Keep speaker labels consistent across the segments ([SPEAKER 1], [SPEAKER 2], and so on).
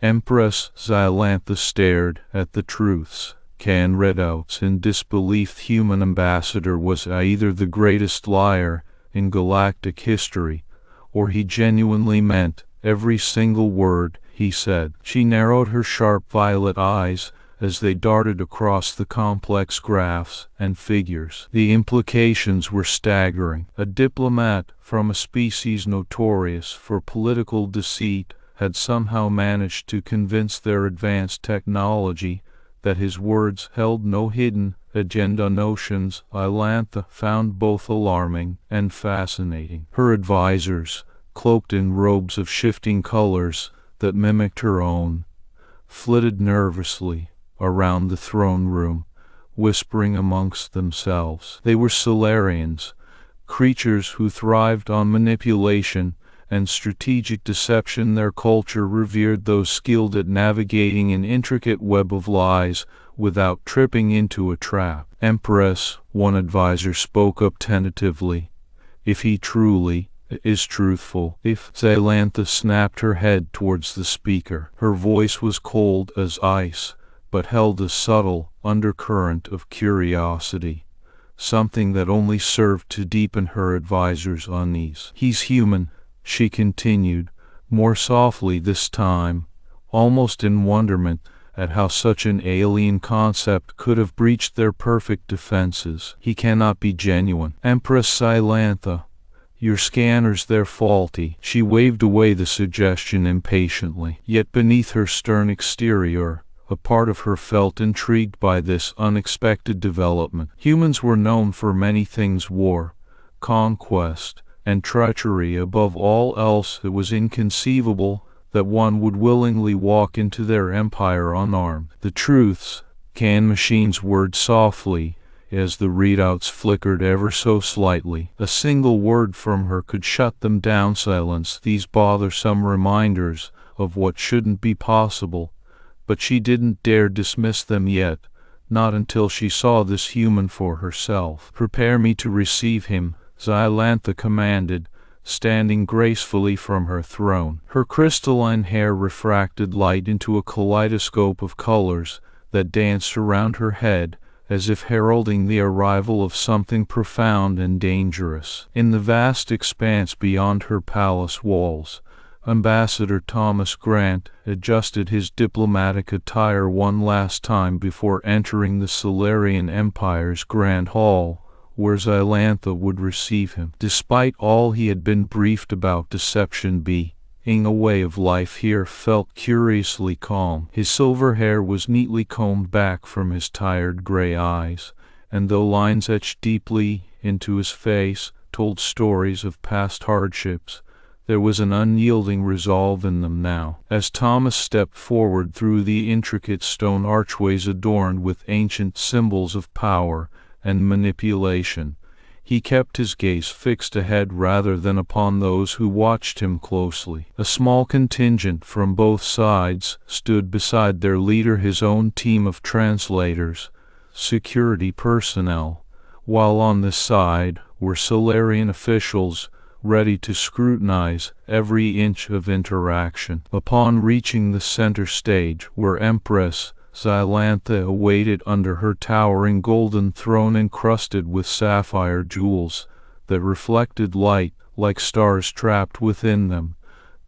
[SPEAKER 1] Empress Zylantha stared at the truths Can read out in disbelief. The human ambassador was either the greatest liar in galactic history, or he genuinely meant every single word he said. She narrowed her sharp violet eyes as they darted across the complex graphs and figures. The implications were staggering. A diplomat from a species notorious for political deceit had somehow managed to convince their advanced technology that his words held no hidden agenda. Notions Zylantha found both alarming and fascinating. Her advisors, cloaked in robes of shifting colors that mimicked her own, flitted nervously around the throne room, whispering amongst themselves. They were Sylarians, creatures who thrived on manipulation and strategic deception. Their culture revered those skilled at navigating an intricate web of lies without tripping into a trap. Empress, one advisor spoke up tentatively, if he truly is truthful. If Zylantha snapped her head towards the speaker. Her voice was cold as ice, but held a subtle undercurrent of curiosity, something that only served to deepen her advisor's unease. He's human, she continued, more softly this time, almost in wonderment at how such an alien concept could have breached their perfect defenses. He cannot be genuine. Empress Zylantha, your scanners, they're faulty. She waved away the suggestion impatiently. Yet beneath her stern exterior, a part of her felt intrigued by this unexpected development. Humans were known for many things: war, conquest, and treachery. Above all else, it was inconceivable that one would willingly walk into their empire unarmed. The truths, Can machines whirred softly as the readouts flickered ever so slightly. A single word from her could shut them down, silence these bothersome reminders of what shouldn't be possible. But she didn't dare dismiss them yet, not until she saw this human for herself. Prepare me to receive him, Zylantha commanded, standing gracefully from her throne. Her crystalline hair refracted light into a kaleidoscope of colors that danced around her head, as if heralding the arrival of something profound and dangerous. In the vast expanse beyond her palace walls, Ambassador Thomas Grant adjusted his diplomatic attire one last time before entering the Sylarian Empire's Grand Hall, where Zylantha would receive him. Despite all he had been briefed about deception being a way of life here, felt curiously calm. His silver hair was neatly combed back from his tired gray eyes, and though lines etched deeply into his face told stories of past hardships, there was an unyielding resolve in them now. As Thomas stepped forward through the intricate stone archways adorned with ancient symbols of power and manipulation, he kept his gaze fixed ahead rather than upon those who watched him closely. A small contingent from both sides stood beside their leader, his own team of translators, security personnel, while on this side were Sylarian officials ready to scrutinize every inch of interaction. Upon reaching the center stage, where Empress Zylantha awaited under her towering golden throne encrusted with sapphire jewels that reflected light like stars trapped within them,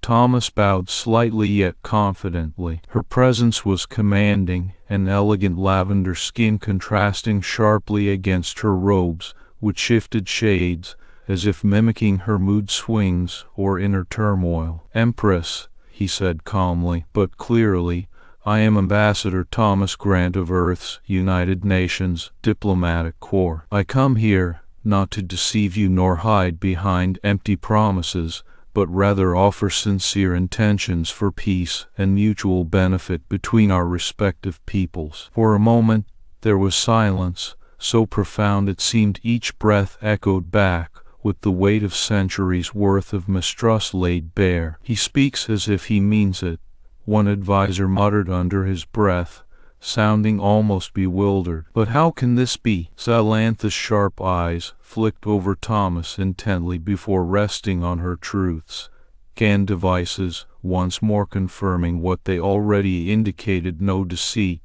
[SPEAKER 1] Thomas bowed slightly yet confidently. Her presence was commanding, an elegant lavender skin contrasting sharply against her robes, which shifted shades as if mimicking her mood swings or inner turmoil. Empress, he said calmly but clearly, I am Ambassador Thomas Grant of Earth's United Nations Diplomatic Corps. I come here not to deceive you nor hide behind empty promises, but rather offer sincere intentions for peace and mutual benefit between our respective peoples. For a moment there was silence, so profound it seemed each breath echoed back with the weight of centuries' worth of mistrust laid bare. He speaks as if he means it, one advisor muttered under his breath, sounding almost bewildered. But how can this be? Zylantha's sharp eyes flicked over Thomas intently before resting on her truths. Can devices once more confirming what they already indicated: no deceit,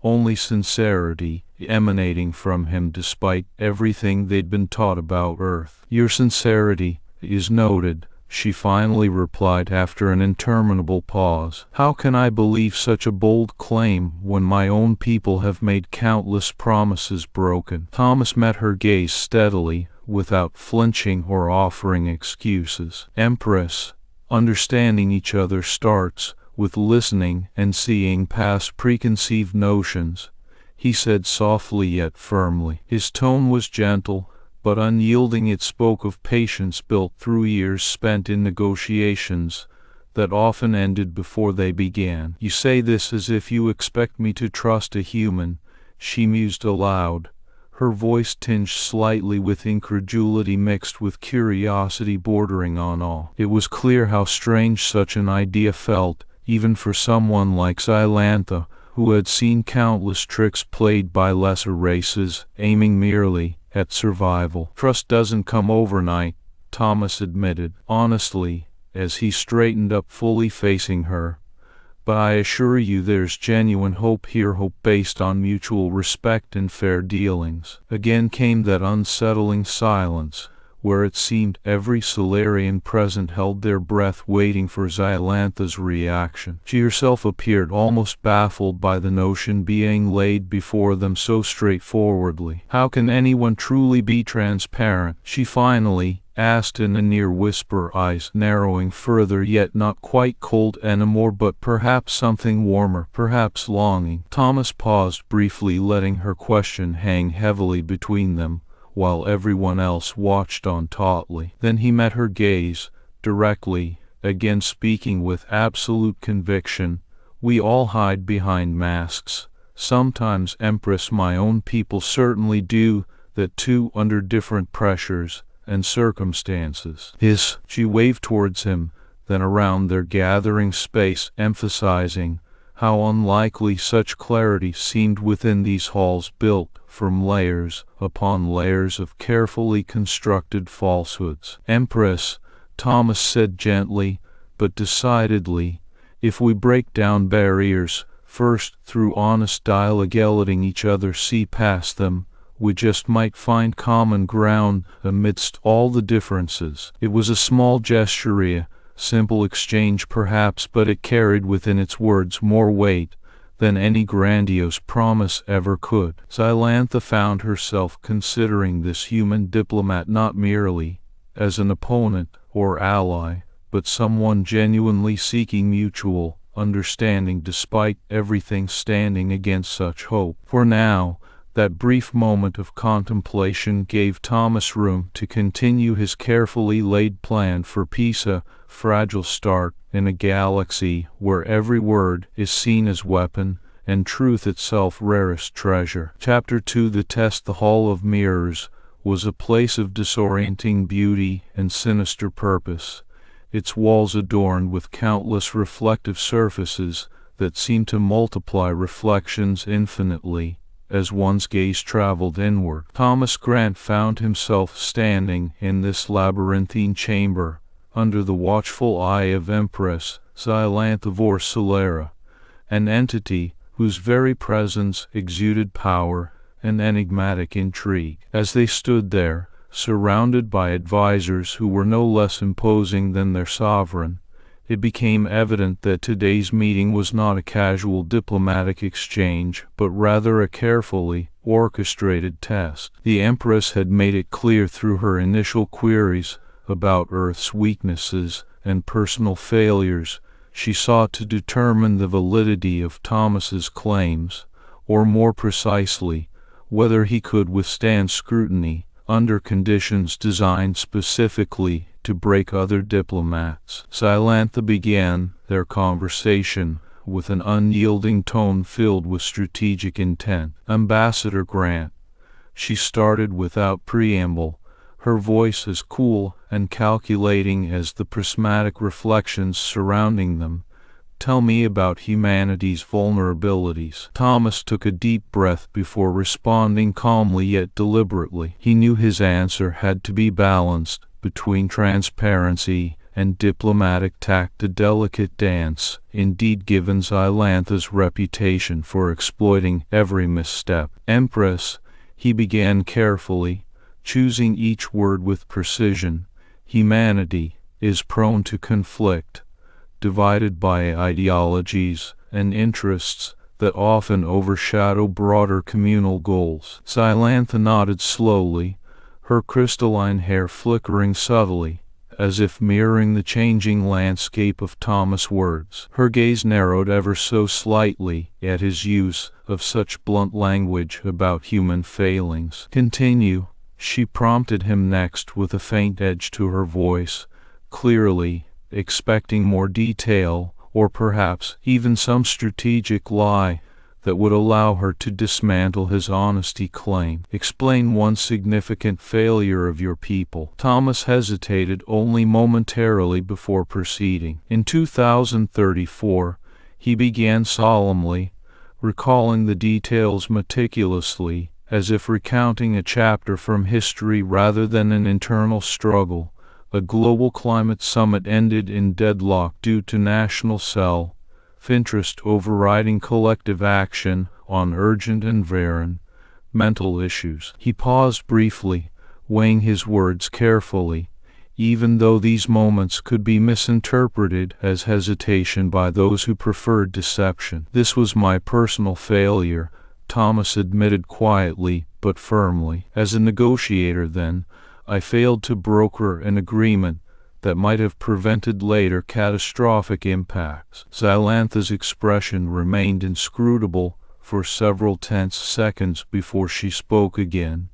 [SPEAKER 1] only sincerity emanating from him despite everything they'd been taught about Earth. "Your sincerity is noted," she finally replied after an interminable pause. "How can I believe such a bold claim when my own people have made countless promises broken?" Thomas met her gaze steadily, without flinching or offering excuses. "Empress, understanding each other starts with listening and seeing past preconceived notions," he said softly yet firmly. His tone was gentle, but unyielding. It spoke of patience built through years spent in negotiations that often ended before they began. "You say this as if you expect me to trust a human," she mused aloud, her voice tinged slightly with incredulity mixed with curiosity bordering on awe. It was clear how strange such an idea felt, even for someone like Zylantha, who had seen countless tricks played by lesser races, aiming merely at survival. "Trust doesn't come overnight," Thomas admitted, honestly, as he straightened up, fully facing her. "But I assure you there's genuine hope here, hope based on mutual respect and fair dealings." Again came that unsettling silence, where it seemed every Sylarian present held their breath waiting for Zylantha's reaction. She herself appeared almost baffled by the notion being laid before them so straightforwardly. "How can anyone truly be transparent?" she finally asked in a near whisper, eyes narrowing further, yet not quite cold anymore, but perhaps something warmer, perhaps longing. Thomas paused briefly, letting her question hang heavily between them, while everyone else watched on tautly. Then he met her gaze directly, again speaking with absolute conviction. "We all hide behind masks. Sometimes, Empress, my own people certainly do that too, under different pressures and circumstances." She waved towards him, then around their gathering space, emphasizing how unlikely such clarity seemed within these halls built from layers upon layers of carefully constructed falsehoods. "Empress," Thomas said gently but decidedly, "if we break down barriers, first through honest dialogue, letting each other see past them, we just might find common ground amidst all the differences." It was a small gesture, a simple exchange perhaps, but it carried within its words more weight than any grandiose promise ever could. Zylantha found herself considering this human diplomat not merely as an opponent or ally, but someone genuinely seeking mutual understanding despite everything standing against such hope. For now, that brief moment of contemplation gave Thomas room to continue his carefully laid plan for peace, a fragile start in a galaxy where every word is seen as weapon and truth itself rarest treasure. Chapter 2: The Test. The Hall of Mirrors was a place of disorienting beauty and sinister purpose, its walls adorned with countless reflective surfaces that seemed to multiply reflections infinitely as one's gaze traveled inward. Thomas Grant found himself standing in this labyrinthine chamber under the watchful eye of Empress Zylantha Vorsalara, an entity whose very presence exuded power and enigmatic intrigue. As they stood there, surrounded by advisors who were no less imposing than their sovereign, it became evident that today's meeting was not a casual diplomatic exchange, but rather a carefully orchestrated test. The Empress had made it clear through her initial queries about Earth's weaknesses and personal failures. She sought to determine the validity of Thomas's claims, or more precisely, whether he could withstand scrutiny under conditions designed specifically to break other diplomats. Zylantha began their conversation with an unyielding tone filled with strategic intent. "Ambassador Grant," she started without preamble, her voice as cool and calculating as the prismatic reflections surrounding them, "tell me about humanity's vulnerabilities." Thomas took a deep breath before responding calmly yet deliberately. He knew his answer had to be balanced between transparency and diplomatic tact a delicate dance, indeed given Zylantha's reputation for exploiting every misstep. "Empress," he began carefully, choosing each word with precision, "humanity is prone to conflict, divided by ideologies and interests that often overshadow broader communal goals." Zylantha nodded slowly, her crystalline hair flickering subtly, as if mirroring the changing landscape of Thomas' words. Her gaze narrowed ever so slightly at his use of such blunt language about human failings. "Continue," she prompted him next with a faint edge to her voice, clearly expecting more detail, or perhaps even some strategic lie that would allow her to dismantle his honesty claim. "Explain one significant failure of your people." Thomas hesitated only momentarily before proceeding. "In 2034, he began solemnly, recalling the details meticulously, as if recounting a chapter from history rather than an internal struggle. "A global climate summit ended in deadlock due to national self-interest overriding collective action on urgent environmental issues." He paused briefly, weighing his words carefully, even though these moments could be misinterpreted as hesitation by those who preferred deception. "This was my personal failure," Thomas admitted quietly but firmly. "As a negotiator, then, I failed to broker an agreement that might have prevented later catastrophic impacts." Zylantha's expression remained inscrutable for several tense seconds before she spoke again,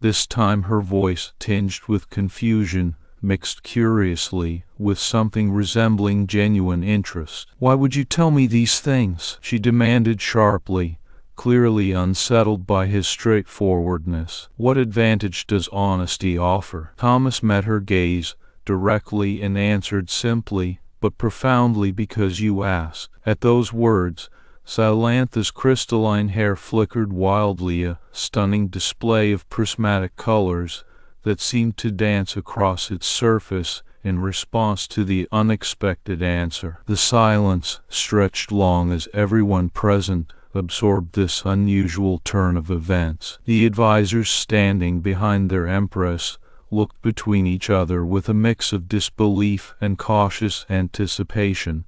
[SPEAKER 1] this time her voice tinged with confusion, mixed curiously with something resembling genuine interest. "Why would you tell me these things?" she demanded sharply, clearly unsettled by his straightforwardness. "What advantage does honesty offer?" Thomas met her gaze directly and answered simply, but profoundly, "Because you asked." At those words, Zylantha's crystalline hair flickered wildly, a stunning display of prismatic colors that seemed to dance across its surface in response to the unexpected answer. The silence stretched long as everyone present absorbed this unusual turn of events. The advisors standing behind their empress looked between each other with a mix of disbelief and cautious anticipation,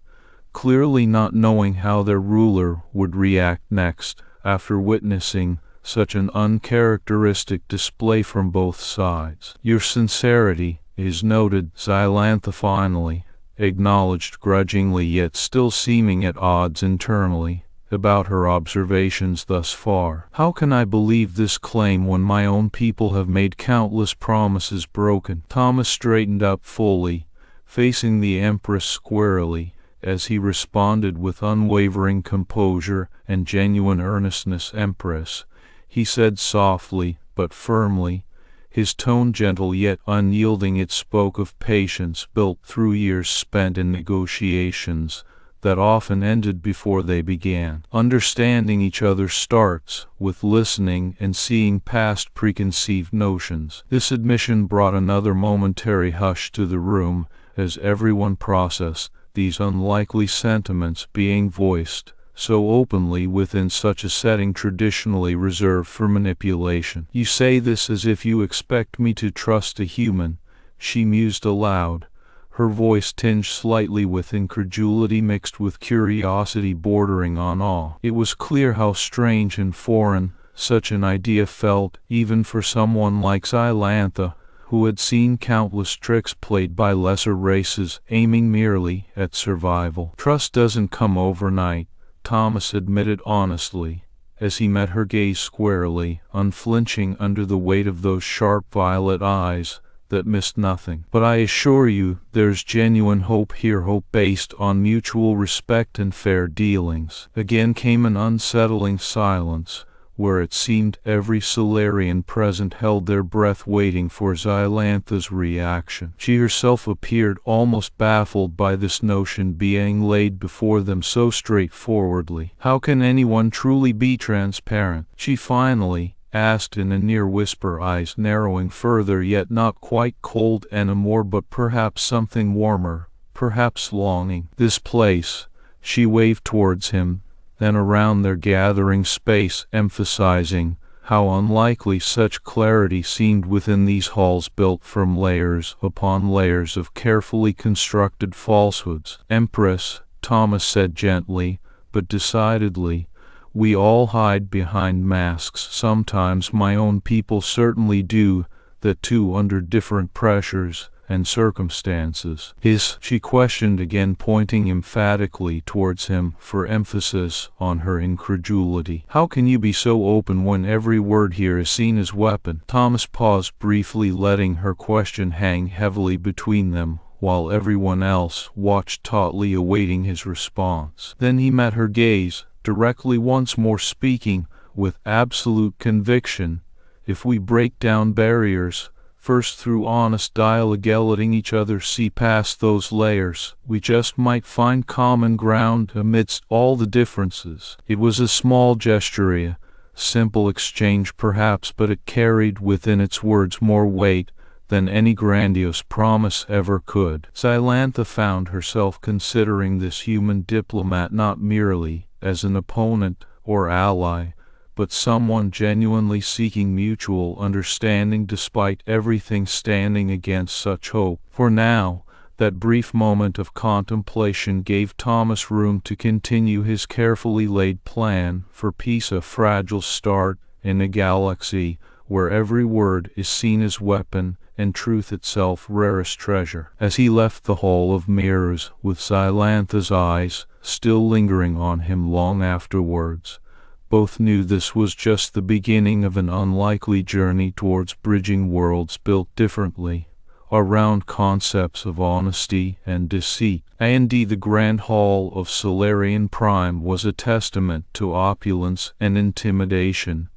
[SPEAKER 1] clearly not knowing how their ruler would react next after witnessing such an uncharacteristic display from both sides. "Your sincerity is noted," Zylantha finally acknowledged grudgingly, yet still seeming at odds internally about her observations thus far. "How can I believe this claim when my own people have made countless promises broken?" Thomas straightened up fully, facing the Empress squarely, as he responded with unwavering composure and genuine earnestness. "Empress," he said softly but firmly, his tone gentle yet unyielding, it spoke of patience built through years spent in negotiations that often ended before they began. "Understanding each other starts with listening and seeing past preconceived notions." This admission brought another momentary hush to the room as everyone processed these unlikely sentiments being voiced so openly within such a setting traditionally reserved for manipulation. "You say this as if you expect me to trust a human," she mused aloud, her voice tinged slightly with incredulity mixed with curiosity bordering on awe. It was clear how strange and foreign such an idea felt, even for someone like Zylantha, who had seen countless tricks played by lesser races aiming merely at survival. "Trust doesn't come overnight," Thomas admitted honestly, as he met her gaze squarely, unflinching under the weight of those sharp violet eyes that missed nothing. "But I assure you there's genuine hope here, hope based on mutual respect and fair dealings." Again came an unsettling silence, where it seemed every Sylarian present held their breath waiting for Zylantha's reaction. She herself appeared almost baffled by this notion being laid before them so straightforwardly. "How can anyone truly be transparent?" she finally asked in a near whisper, eyes narrowing further, yet not quite cold anymore, but perhaps something warmer, perhaps longing. This place, she waved towards him, then around their gathering space, emphasizing how unlikely such clarity seemed within these halls built from layers upon layers of carefully constructed falsehoods. Empress, Thomas said gently, but decidedly, we all hide behind masks. Sometimes my own people certainly do that too, under different pressures and circumstances. She questioned again, pointing emphatically towards him for emphasis on her incredulity. How can you be so open when every word here is seen as weapon? Thomas paused briefly, letting her question hang heavily between them, while everyone else watched tautly, awaiting his response. Then he met her gaze directly once more, speaking with absolute conviction. If we break down barriers, first through honest dialogue, letting each other see past those layers, we just might find common ground amidst all the differences. It was a small gesture, a simple exchange perhaps, but it carried within its words more weight than any grandiose promise ever could. Zylantha found herself considering this human diplomat not merely as an opponent or ally, but someone genuinely seeking mutual understanding despite everything standing against such hope. For now, that brief moment of contemplation gave Thomas room to continue his carefully laid plan for peace, a fragile start in a galaxy where every word is seen as weapon and truth itself rarest treasure. As he left the Hall of Mirrors, with Zylantha's eyes still lingering on him long afterwards, both knew this was just the beginning of an unlikely journey towards bridging worlds built differently around concepts of honesty and deceit. Indeed, the Grand Hall of Sylarian Prime was a testament to opulence and intimidation,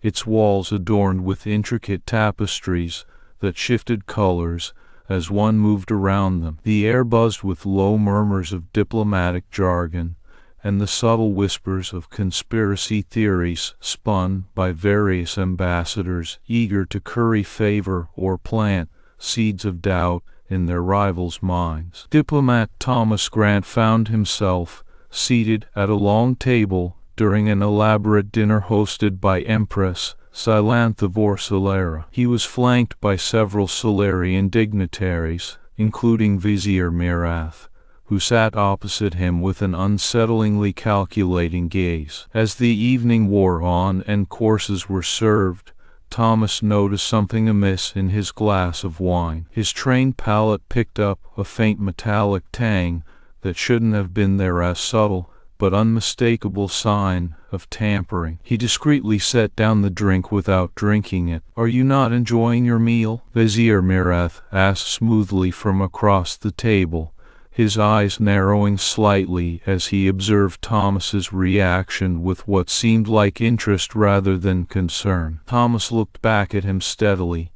[SPEAKER 1] its walls adorned with intricate tapestries that shifted colors as one moved around them. The air buzzed with low murmurs of diplomatic jargon and the subtle whispers of conspiracy theories spun by various ambassadors eager to curry favor or plant seeds of doubt in their rivals' minds. Diplomat Thomas Grant found himself seated at a long table during an elaborate dinner hosted by Empress Zylantha Vorsalara. He was flanked by several Sylarian dignitaries, including Vizier Mirath, who sat opposite him with an unsettlingly calculating gaze. As the evening wore on and courses were served, Thomas noticed something amiss in his glass of wine. His trained palate picked up a faint metallic tang that shouldn't have been there, a subtle but unmistakable sign of tampering. He discreetly set down the drink without drinking it. "Are you not enjoying your meal?" Vizier Mirath asked smoothly from across the table, his eyes narrowing slightly as he observed Thomas's reaction with what seemed like interest rather than concern. Thomas looked back at him steadily,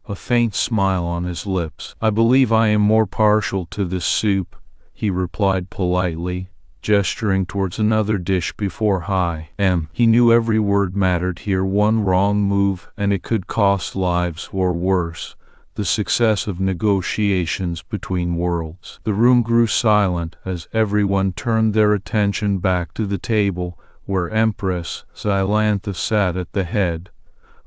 [SPEAKER 1] a faint smile on his lips. "I believe I am more partial to this soup," he replied politely, gesturing towards another dish before him. He knew every word mattered here. One wrong move and it could cost lives, or worse, the success of negotiations between worlds. The room grew silent as everyone turned their attention back to the table where Empress Zylantha sat at the head,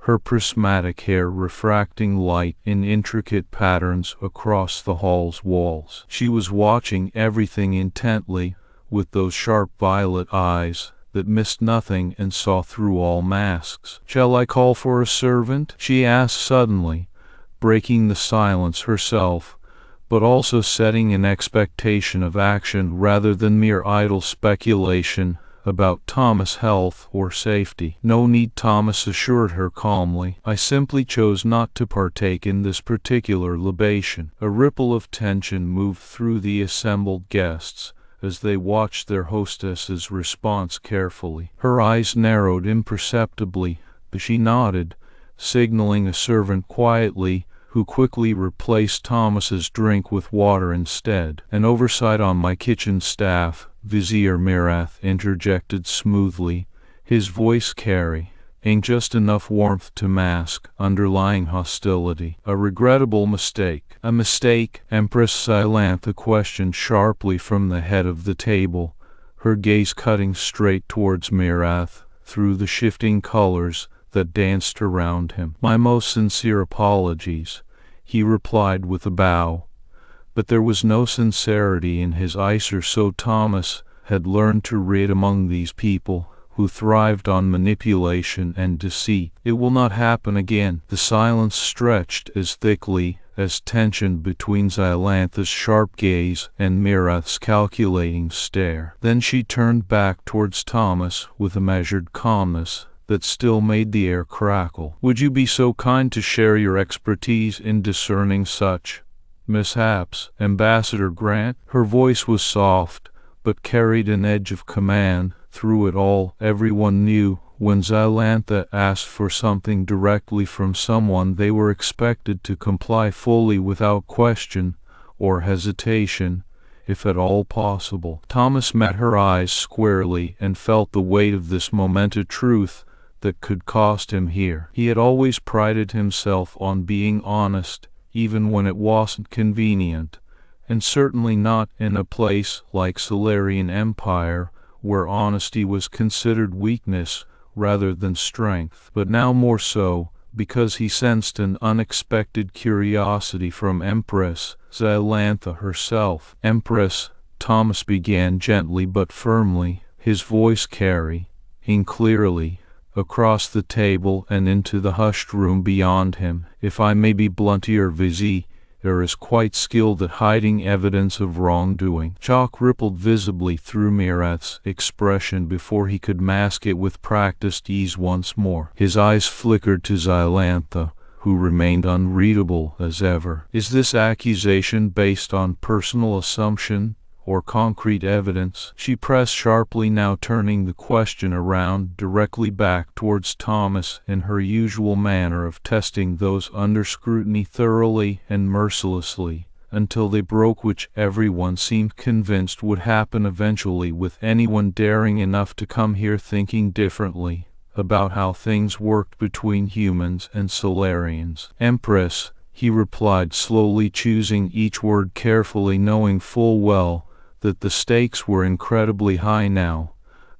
[SPEAKER 1] her prismatic hair refracting light in intricate patterns across the hall's walls. She was watching everything intently, with those sharp violet eyes that missed nothing and saw through all masks. "Shall I call for a servant?" she asked suddenly, breaking the silence herself, but also setting an expectation of action rather than mere idle speculation about Thomas' health or safety. "No need," Thomas assured her calmly. "I simply chose not to partake in this particular libation." A ripple of tension moved through the assembled guests as they watched their hostess's response carefully. Her eyes narrowed imperceptibly, but she nodded, signaling a servant quietly, who quickly replaced Thomas's drink with water instead. "An oversight on my kitchen staff," Vizier Mirath interjected smoothly, his voice carrying ain't just enough warmth to mask underlying hostility. A regrettable mistake. A mistake? Empress Zylantha questioned sharply from the head of the table, her gaze cutting straight towards Mirath through the shifting colors that danced around him. My most sincere apologies, he replied with a bow. But there was no sincerity in his answer, so Thomas had learned to read among these people who thrived on manipulation and deceit. It will not happen again. The silence stretched as thickly as tension between Zylantha's sharp gaze and Mirath's calculating stare. Then she turned back towards Thomas with a measured calmness that still made the air crackle. Would you be so kind to share your expertise in discerning such mishaps, Ambassador Grant? Her voice was soft, but carried an edge of command. Through it all, everyone knew when Zylantha asked for something directly from someone, they were expected to comply fully without question or hesitation, if at all possible. Thomas met her eyes squarely and felt the weight of this momentous truth that could cost him here. He had always prided himself on being honest, even when it wasn't convenient, and certainly not in a place like Sylarian Empire, where honesty was considered weakness rather than strength. But now more so, because he sensed an unexpected curiosity from Empress Zylantha herself. Empress, Thomas began gently but firmly, his voice carrying clearly across the table and into the hushed room beyond him. If I may be blunt, your vizier is quite skilled at hiding evidence of wrongdoing. Chalk rippled visibly through Mirath's expression before he could mask it with practiced ease once more. His eyes flickered to Zylantha, who remained unreadable as ever. Is this accusation based on personal assumption or concrete evidence? She pressed sharply, now turning the question around directly back towards Thomas in her usual manner of testing those under scrutiny thoroughly and mercilessly, until they broke, which everyone seemed convinced would happen eventually with anyone daring enough to come here thinking differently about how things worked between humans and Sylarians. Empress, he replied slowly, choosing each word carefully, knowing full well that the stakes were incredibly high now.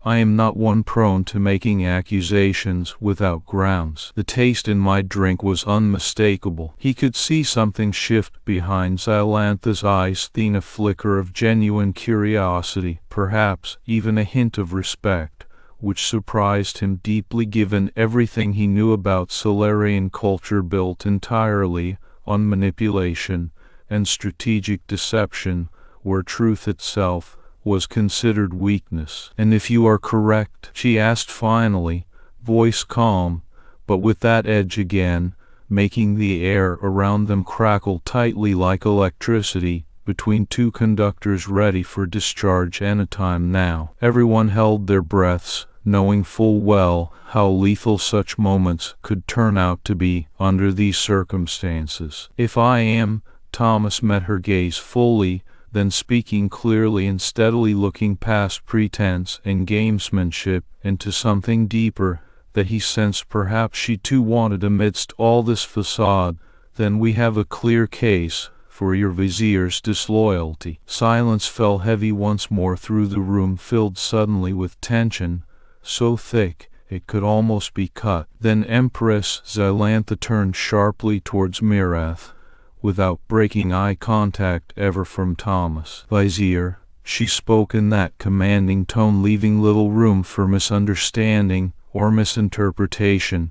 [SPEAKER 1] I am not one prone to making accusations without grounds. The taste in my drink was unmistakable. He could see something shift behind Zylantha's eyes, then a flicker of genuine curiosity, perhaps even a hint of respect, which surprised him deeply given everything he knew about Sylarian culture built entirely on manipulation and strategic deception, where truth itself was considered weakness. And if you are correct, she asked finally, voice calm, but with that edge again, making the air around them crackle tightly like electricity between two conductors ready for discharge anytime now. Everyone held their breaths, knowing full well how lethal such moments could turn out to be under these circumstances. If I am, Thomas met her gaze fully, then speaking clearly and steadily, looking past pretense and gamesmanship into something deeper that he sensed perhaps she too wanted amidst all this facade, then we have a clear case for your vizier's disloyalty. Silence fell heavy once more through the room, filled suddenly with tension, so thick it could almost be cut. Then Empress Zylantha turned sharply towards Mirath, without breaking eye contact ever from Thomas. Vizier, she spoke in that commanding tone, leaving little room for misunderstanding or misinterpretation.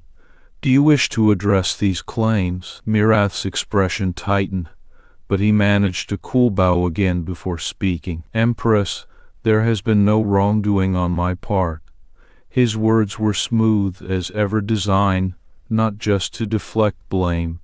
[SPEAKER 1] Do you wish to address these claims? Mirath's expression tightened, but he managed a cool bow again before speaking. Empress, there has been no wrongdoing on my part. His words were smooth as ever, designed not just to deflect blame,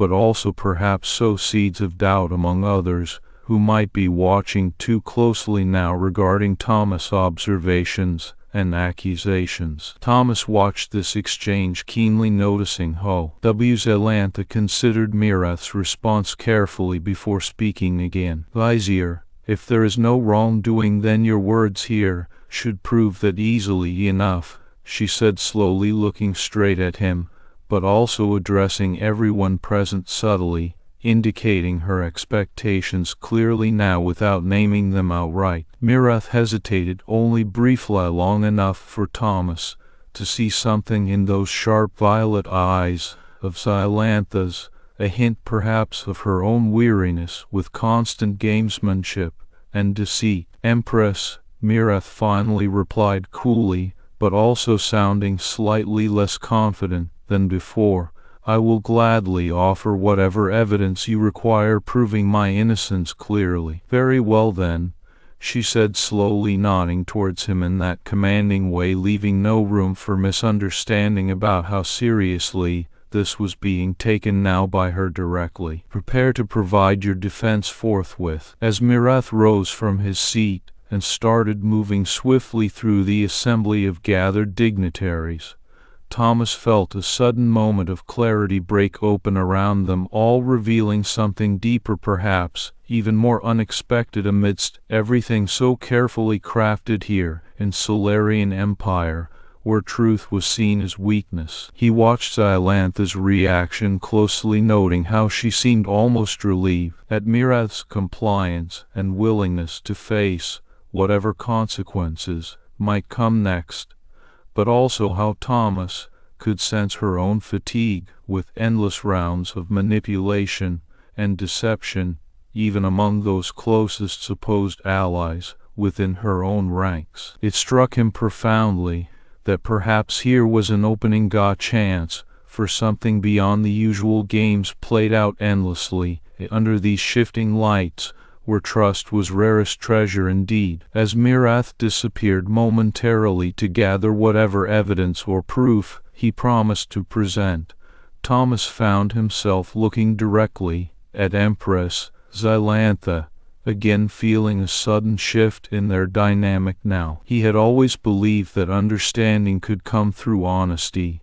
[SPEAKER 1] but also perhaps sow seeds of doubt among others who might be watching too closely now regarding Thomas' observations and accusations. Thomas watched this exchange keenly, noticing how Zylantha considered Mirath's response carefully before speaking again. Vizier, if there is no wrongdoing, then your words here should prove that easily enough. she said slowly, looking straight at him, but also addressing everyone present subtly, indicating her expectations clearly now without naming them outright. Mirath hesitated only briefly, long enough for Thomas to see something in those sharp violet eyes of Zylantha's, a hint perhaps of her own weariness with constant gamesmanship and deceit. "Empress," Mirath finally replied coolly, but also sounding slightly less confident than before, "I will gladly offer whatever evidence you require proving my innocence clearly." "Very well then," she said slowly, nodding towards him in that commanding way, leaving no room for misunderstanding about how seriously this was being taken now by her directly. "Prepare to provide your defense forthwith." As Mirath rose from his seat and started moving swiftly through the assembly of gathered dignitaries, Thomas felt a sudden moment of clarity break open around them all, revealing something deeper, perhaps even more unexpected amidst everything so carefully crafted here in Sylarian Empire, where truth was seen as weakness. He watched Zylantha's reaction closely, noting how she seemed almost relieved at Mirath's compliance and willingness to face whatever consequences might come next, but also how Thomas could sense her own fatigue with endless rounds of manipulation and deception, even among those closest supposed allies within her own ranks. It struck him profoundly that perhaps here was an opening chance for something beyond the usual games played out endlessly under these shifting lights, where trust was rarest treasure indeed. As Mirath disappeared momentarily to gather whatever evidence or proof he promised to present, Thomas found himself looking directly at Empress Zylantha, again feeling a sudden shift in their dynamic now. He had always believed that understanding could come through honesty,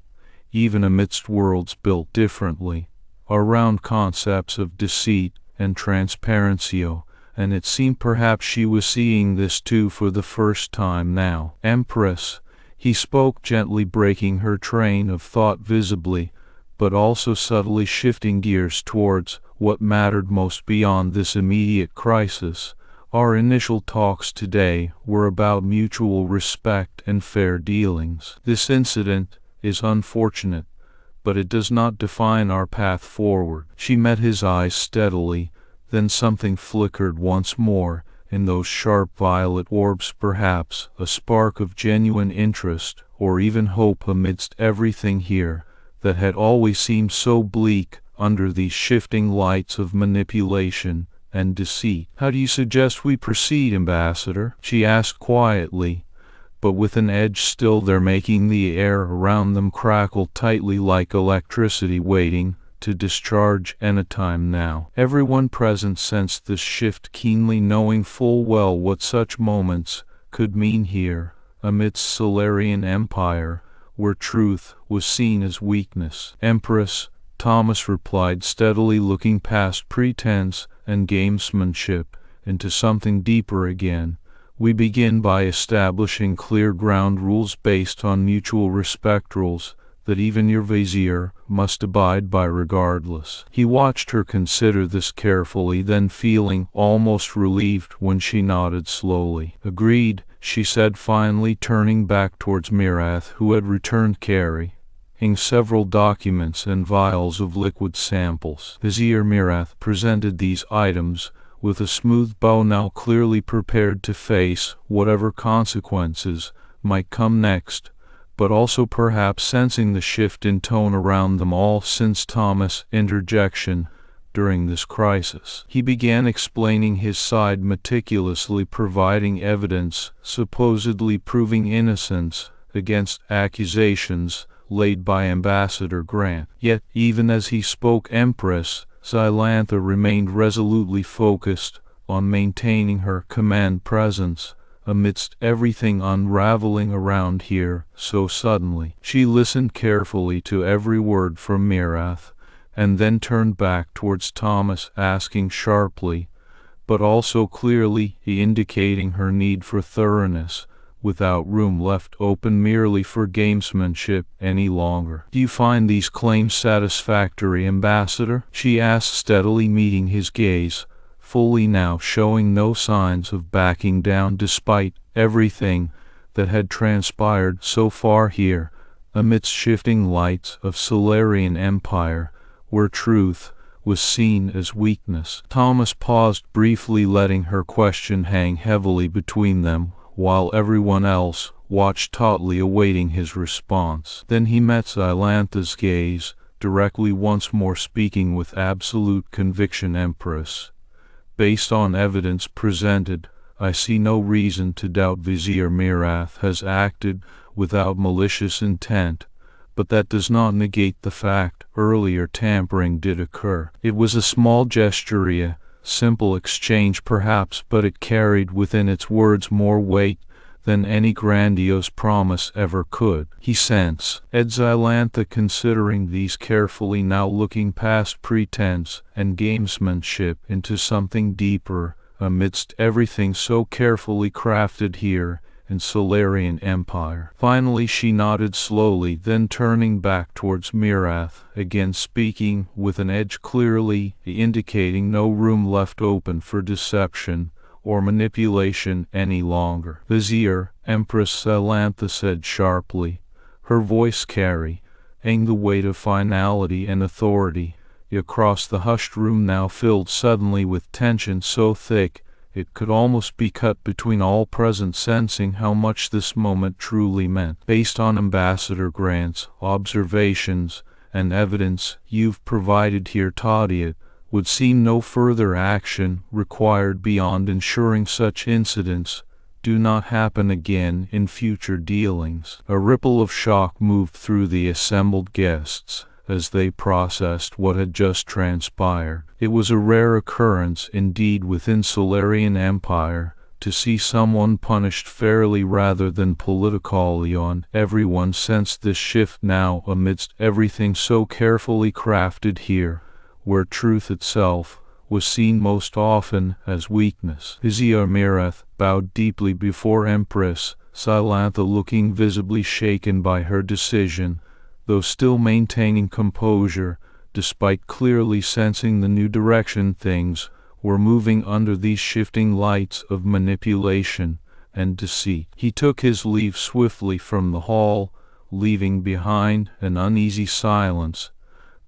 [SPEAKER 1] even amidst worlds built differently around concepts of deceit and transparency, and it seemed perhaps she was seeing this too for the first time now. "Empress," he spoke gently, breaking her train of thought visibly, but also subtly shifting gears towards what mattered most beyond this immediate crisis. "Our initial talks today were about mutual respect and fair dealings. This incident is unfortunate, but it does not define our path forward." She met his eyes steadily, then something flickered once more in those sharp violet orbs, perhaps a spark of genuine interest or even hope amidst everything here that had always seemed so bleak under these shifting lights of manipulation and deceit. "How do you suggest we proceed, Ambassador?" she asked quietly, but with an edge still there, making the air around them crackle tightly like electricity waiting to discharge anytime now. Everyone present sensed this shift keenly, knowing full well what such moments could mean here, amidst Sylarian Empire, where truth was seen as weakness. "Empress," Thomas replied steadily, looking past pretense and gamesmanship into something deeper again, "we begin by establishing clear ground rules based on mutual respect, rules that even your vizier must abide by regardless." He watched her consider this carefully, then feeling almost relieved when she nodded slowly. "Agreed," she said finally, turning back towards Mirath, who had returned carrying several documents and vials of liquid samples. Vizier Mirath presented these items with a smooth bow, now clearly prepared to face whatever consequences might come next, but also perhaps sensing the shift in tone around them all since Thomas' interjection during this crisis. He began explaining his side meticulously, providing evidence supposedly proving innocence against accusations laid by Ambassador Grant. Yet, even as he spoke, Empress Zylantha remained resolutely focused on maintaining her command presence amidst everything unraveling around here so suddenly. She listened carefully to every word from Mirath, and then turned back towards Thomas, asking sharply, but also clearly indicating her need for thoroughness, without room left open merely for gamesmanship any longer. "Do you find these claims satisfactory, Ambassador?" she asked steadily, meeting his gaze fully now, showing no signs of backing down despite everything that had transpired so far here, amidst shifting lights of Sylarian empire, where truth was seen as weakness. Thomas paused briefly, letting her question hang heavily between them, while everyone else watched tautly, awaiting his response. Then he met Zylantha's gaze directly, once more speaking with absolute conviction. "Empress, based on evidence presented, I see no reason to doubt Vizier Mirath has acted without malicious intent, but that does not negate the fact earlier tampering did occur. It was a small gesture, a simple exchange perhaps, but it carried within its words more weight than any grandiose promise ever could." "He sensed," said Zylantha, considering these carefully, now looking past pretense and gamesmanship into something deeper, amidst everything so carefully crafted here in Sylarian empire. Finally she nodded slowly, then turning back towards Mirath, again speaking with an edge, clearly indicating no room left open for deception or manipulation any longer. "Vizier," Empress Zylantha said sharply, her voice carrying the weight of finality and authority across the hushed room, now filled suddenly with tension so thick it could almost be cut between all present, sensing how much this moment truly meant. "Based on Ambassador Grant's observations and evidence you've provided here, Tadia, would seem no further action required beyond ensuring such incidents do not happen again in future dealings." A ripple of shock moved through the assembled guests as they processed what had just transpired. It was a rare occurrence indeed within Sylarian empire to see someone punished fairly rather than politically. Everyone sensed this shift now amidst everything so carefully crafted here, where truth itself was seen most often as weakness. Vizier Mirath bowed deeply before Empress Zylantha, looking visibly shaken by her decision, though still maintaining composure, despite clearly sensing the new direction things were moving under these shifting lights of manipulation and deceit. He took his leave swiftly from the hall, leaving behind an uneasy silence,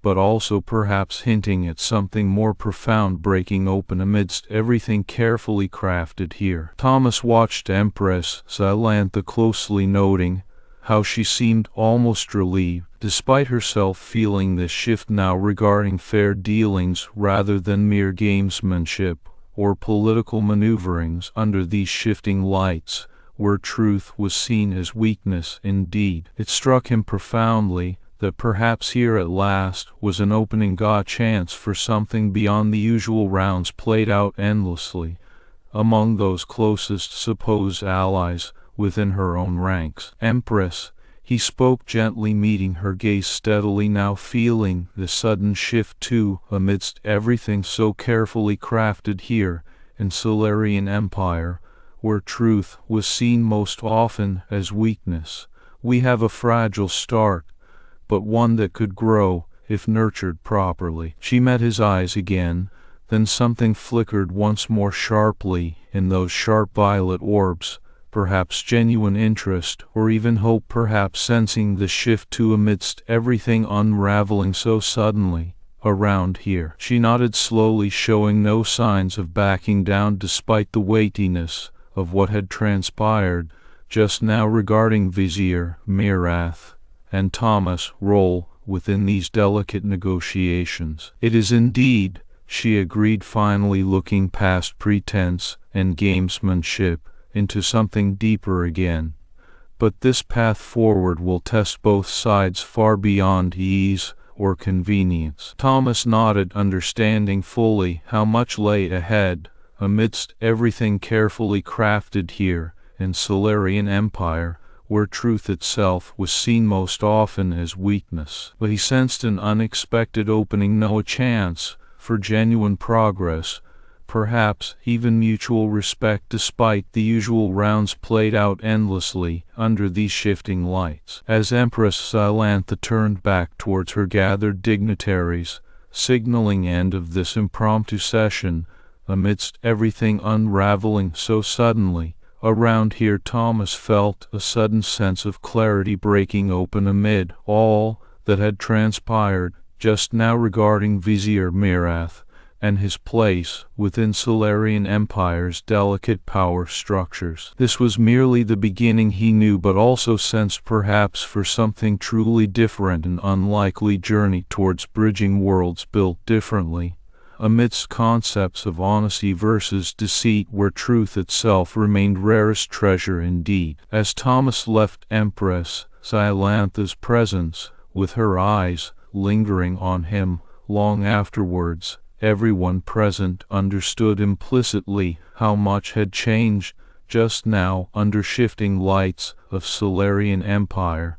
[SPEAKER 1] but also perhaps hinting at something more profound breaking open amidst everything carefully crafted here. Thomas watched Empress Zylantha closely, noting how she seemed almost relieved, despite herself feeling this shift now regarding fair dealings rather than mere gamesmanship or political maneuverings under these shifting lights, where truth was seen as weakness indeed. It struck him profoundly that perhaps here at last was an opening, a chance for something beyond the usual rounds played out endlessly among those closest supposed allies within her own ranks. "Empress," he spoke gently, meeting her gaze steadily, now feeling the sudden shift too amidst everything so carefully crafted here in Sylarian empire, where truth was seen most often as weakness. "We have a fragile start, but one that could grow if nurtured properly." She met his eyes again, then something flickered once more sharply in those sharp violet orbs, perhaps genuine interest or even hope, perhaps sensing the shift too amidst everything unraveling so suddenly around here. She nodded slowly, showing no signs of backing down despite the weightiness of what had transpired just now regarding Vizier Mirath and Thomas' role within these delicate negotiations. "It is indeed," she agreed, finally looking past pretense and gamesmanship into something deeper again. "But this path forward will test both sides far beyond ease or convenience." Thomas nodded, understanding fully how much lay ahead amidst everything carefully crafted here in Sylarian empire, where truth itself was seen most often as weakness. But he sensed an unexpected opening, no chance for genuine progress, perhaps even mutual respect, despite the usual rounds played out endlessly under these shifting lights. As Empress Zylantha turned back towards her gathered dignitaries, signaling end of this impromptu session, amidst everything unraveling so suddenly around here, Thomas felt a sudden sense of clarity breaking open amid all that had transpired just now regarding Vizier Mirath and his place within Sylarian Empire's delicate power structures. This was merely the beginning, he knew, but also sensed, perhaps for something truly different, an unlikely journey towards bridging worlds built differently, amidst concepts of honesty versus deceit, where truth itself remained rarest treasure indeed. As Thomas left Empress Zylantha's presence, with her eyes lingering on him long afterwards, everyone present understood implicitly how much had changed just now under shifting lights of Sylarian Empire,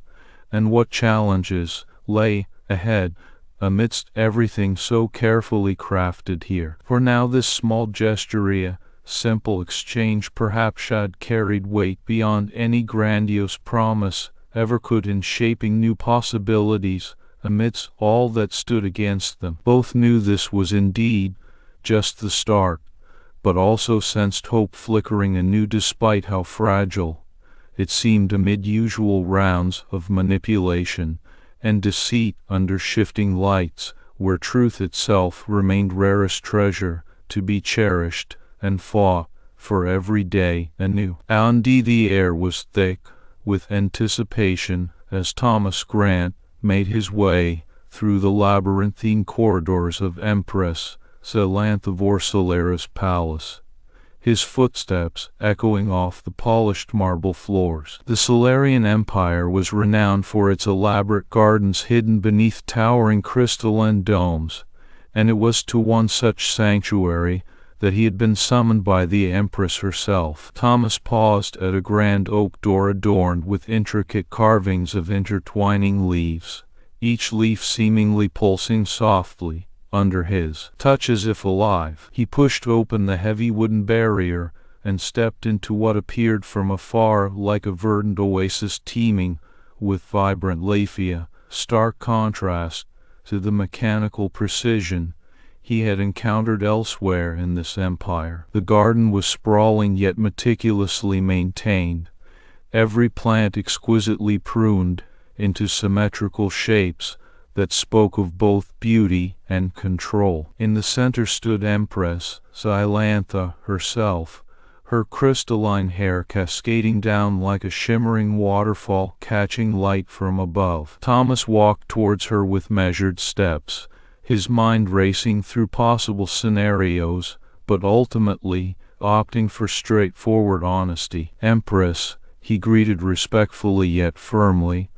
[SPEAKER 1] and what challenges lay ahead amidst everything so carefully crafted here. For now this small gesture, simple exchange, perhaps had carried weight beyond any grandiose promise ever could in shaping new possibilities amidst all that stood against them. Both knew this was indeed just the start, but also sensed hope flickering anew, despite how fragile it seemed amid usual rounds of manipulation and deceit under shifting lights, where truth itself remained rarest treasure to be cherished and fought for every day anew. Indeed, the air was thick with anticipation as Thomas Grant made his way through the labyrinthine corridors of Empress Zylantha Vorsalara's palace, his footsteps echoing off the polished marble floors. The Sylarian Empire was renowned for its elaborate gardens hidden beneath towering crystalline domes, and it was to one such sanctuary that he had been summoned by the Empress herself. Thomas paused at a grand oak door adorned with intricate carvings of intertwining leaves, each leaf seemingly pulsing softly under his touch as if alive. He pushed open the heavy wooden barrier and stepped into what appeared from afar like a verdant oasis teeming with vibrant leafia, stark contrast to the mechanical precision he had encountered elsewhere in this empire. The garden was sprawling yet meticulously maintained, every plant exquisitely pruned into symmetrical shapes that spoke of both beauty and control. In the center stood Empress Zylantha herself, her crystalline hair cascading down like a shimmering waterfall catching light from above. Thomas walked towards her with measured steps, his mind racing through possible scenarios, but ultimately opting for straightforward honesty. "Empress," he greeted respectfully yet firmly,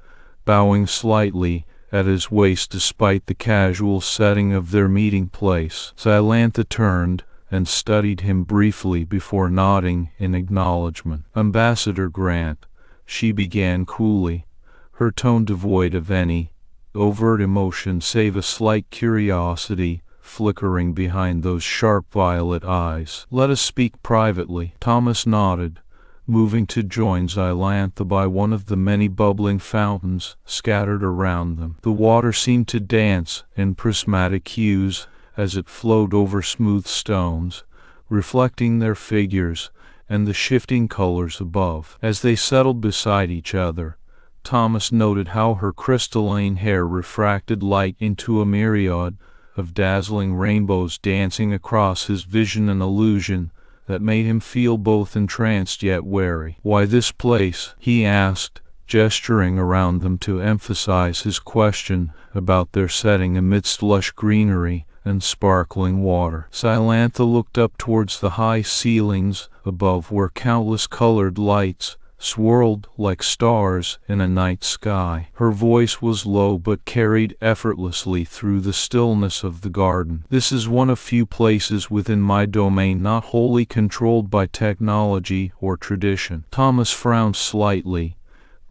[SPEAKER 1] bowing slightly at his waist despite the casual setting of their meeting place. Zylantha turned and studied him briefly before nodding in acknowledgement. "Ambassador Grant," she began coolly, her tone devoid of any overt emotion save a slight curiosity flickering behind those sharp violet eyes. "Let us speak privately." Thomas nodded, moving to join Zylantha by one of the many bubbling fountains scattered around them. The water seemed to dance in prismatic hues as it flowed over smooth stones, reflecting their figures and the shifting colors above. As they settled beside each other, Thomas noted how her crystalline hair refracted light into a myriad of dazzling rainbows dancing across his vision, an illusion that made him feel both entranced yet wary. "Why this place?" he asked, gesturing around them to emphasize his question about their setting amidst lush greenery and sparkling water. Zylantha looked up towards the high ceilings above, where countless colored lights swirled like stars in a night sky. Her voice was low but carried effortlessly through the stillness of the garden. "This is one of few places within my domain not wholly controlled by technology or tradition." Thomas frowned slightly,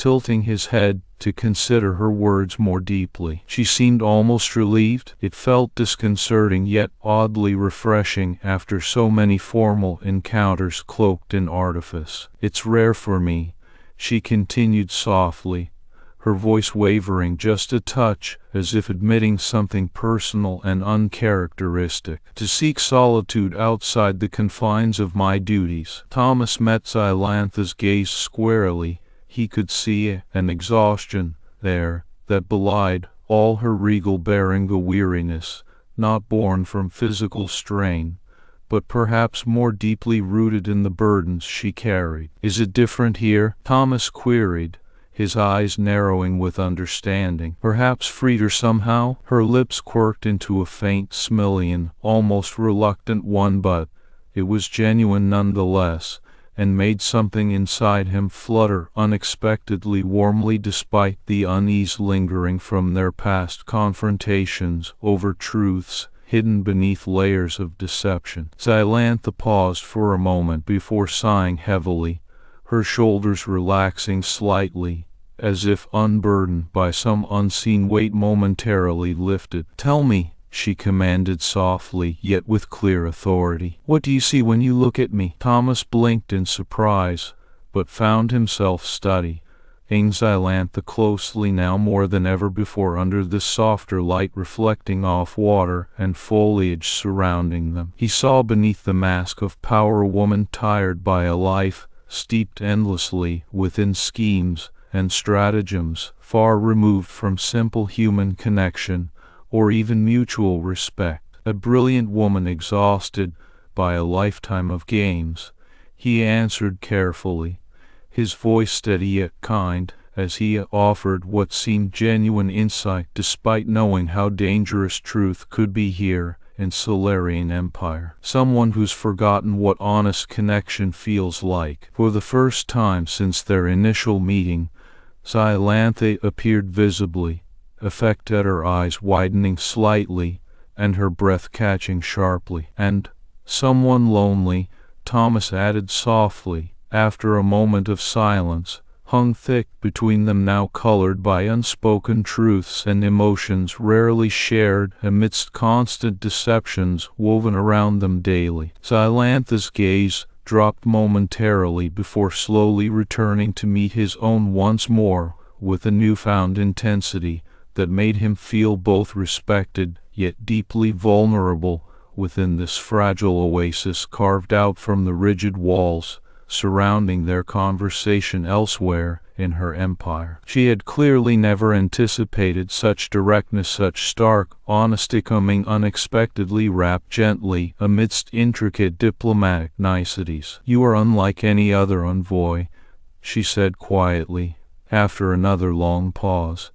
[SPEAKER 1] tilting his head to consider her words more deeply. She seemed almost relieved. It felt disconcerting yet oddly refreshing after so many formal encounters cloaked in artifice. "It's rare for me," she continued softly, her voice wavering just a touch, as if admitting something personal and uncharacteristic, "to seek solitude outside the confines of my duties." Thomas met Zylantha's gaze squarely. He could see an exhaustion there that belied all her regal bearing, a weariness not born from physical strain, but perhaps more deeply rooted in the burdens she carried. "Is it different here?" Thomas queried, his eyes narrowing with understanding. "Perhaps freer somehow?" Her lips quirked into a faint Sylarian, almost reluctant one, but it was genuine nonetheless, and made something inside him flutter unexpectedly warmly despite the unease lingering from their past confrontations over truths hidden beneath layers of deception. Zylantha paused for a moment before sighing heavily, her shoulders relaxing slightly, as if unburdened by some unseen weight momentarily lifted. "Tell me," she commanded softly, yet with clear authority. "What do you see when you look at me?" Thomas blinked in surprise, but found himself studying Zylantha closely now more than ever before under the softer light reflecting off water and foliage surrounding them. He saw beneath the mask of power a woman tired by a life steeped endlessly within schemes and stratagems far removed from simple human connection or even mutual respect. A brilliant woman exhausted by a lifetime of games, he answered carefully, his voice steady yet kind, as he offered what seemed genuine insight despite knowing how dangerous truth could be here in Sylarian Empire. "Someone who's forgotten what honest connection feels like." For the first time since their initial meeting, Zylantha appeared visibly affected, her eyes widening slightly and her breath catching sharply. "And someone lonely," Thomas added softly, after a moment of silence hung thick between them, now colored by unspoken truths and emotions rarely shared amidst constant deceptions woven around them daily. Zylantha's gaze dropped momentarily before slowly returning to meet his own once more with a newfound intensity that made him feel both respected yet deeply vulnerable within this fragile oasis carved out from the rigid walls surrounding their conversation elsewhere in her empire. She had clearly never anticipated such directness, such stark honesty coming unexpectedly wrapped gently amidst intricate diplomatic niceties. "You are unlike any other envoy," she said quietly, after another long pause,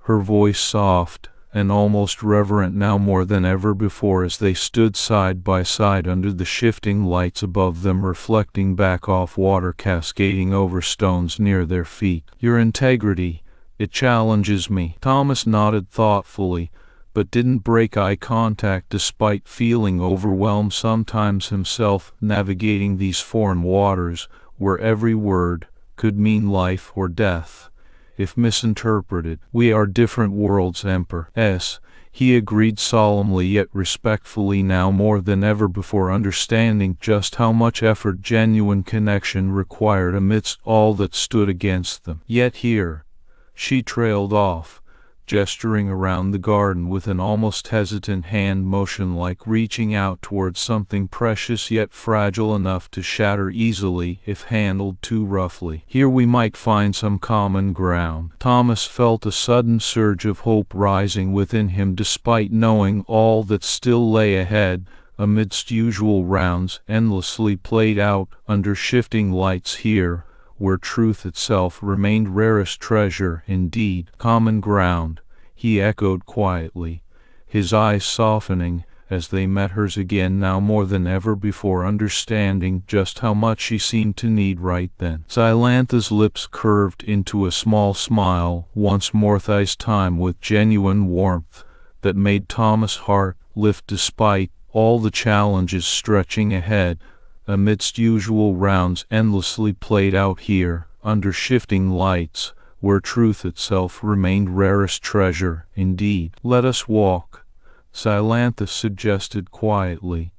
[SPEAKER 1] her voice soft and almost reverent now more than ever before as they stood side by side under the shifting lights above them reflecting back off water cascading over stones near their feet. "Your integrity, it challenges me." Thomas nodded thoughtfully, but didn't break eye contact despite feeling overwhelmed sometimes himself navigating these foreign waters where every word could mean life or death if misinterpreted. "We are different worlds, Empress," he agreed solemnly yet respectfully, now more than ever before understanding just how much effort genuine connection required amidst all that stood against them. "Yet here," she trailed off, gesturing around the garden with an almost hesitant hand motion like reaching out towards something precious yet fragile enough to shatter easily if handled too roughly. "Here we might find some common ground." Thomas felt a sudden surge of hope rising within him despite knowing all that still lay ahead amidst usual rounds endlessly played out under shifting lights here, where truth itself remained rarest treasure indeed. "Common ground," he echoed quietly, his eyes softening as they met hers again, now more than ever before understanding just how much she seemed to need right then. Zylantha's lips curved into a small smile once more, this time with genuine warmth that made Thomas' heart lift despite all the challenges stretching ahead amidst usual rounds endlessly played out here under shifting lights where truth itself remained rarest treasure indeed. "Let us walk," Zylantha suggested quietly,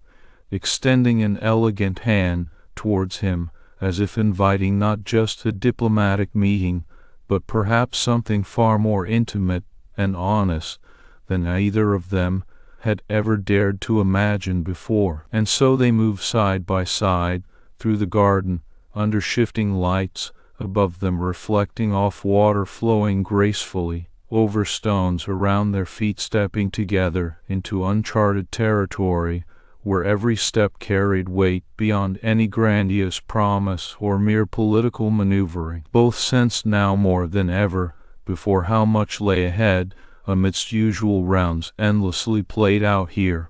[SPEAKER 1] extending an elegant hand towards him, as if inviting not just a diplomatic meeting, but perhaps something far more intimate and honest than either of them had ever dared to imagine before. And so they moved side by side through the garden, under shifting lights above them reflecting off water flowing gracefully over stones around their feet, stepping together into uncharted territory where every step carried weight beyond any grandiose promise or mere political maneuvering. Both sensed now more than ever before how much lay ahead amidst usual rounds endlessly played out here,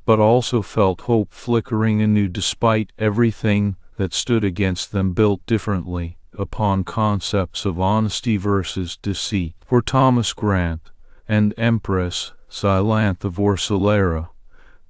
[SPEAKER 1] but also felt hope flickering anew despite everything that stood against them, built differently upon concepts of honesty versus deceit. For Thomas Grant and Empress Zylantha Vorsilera,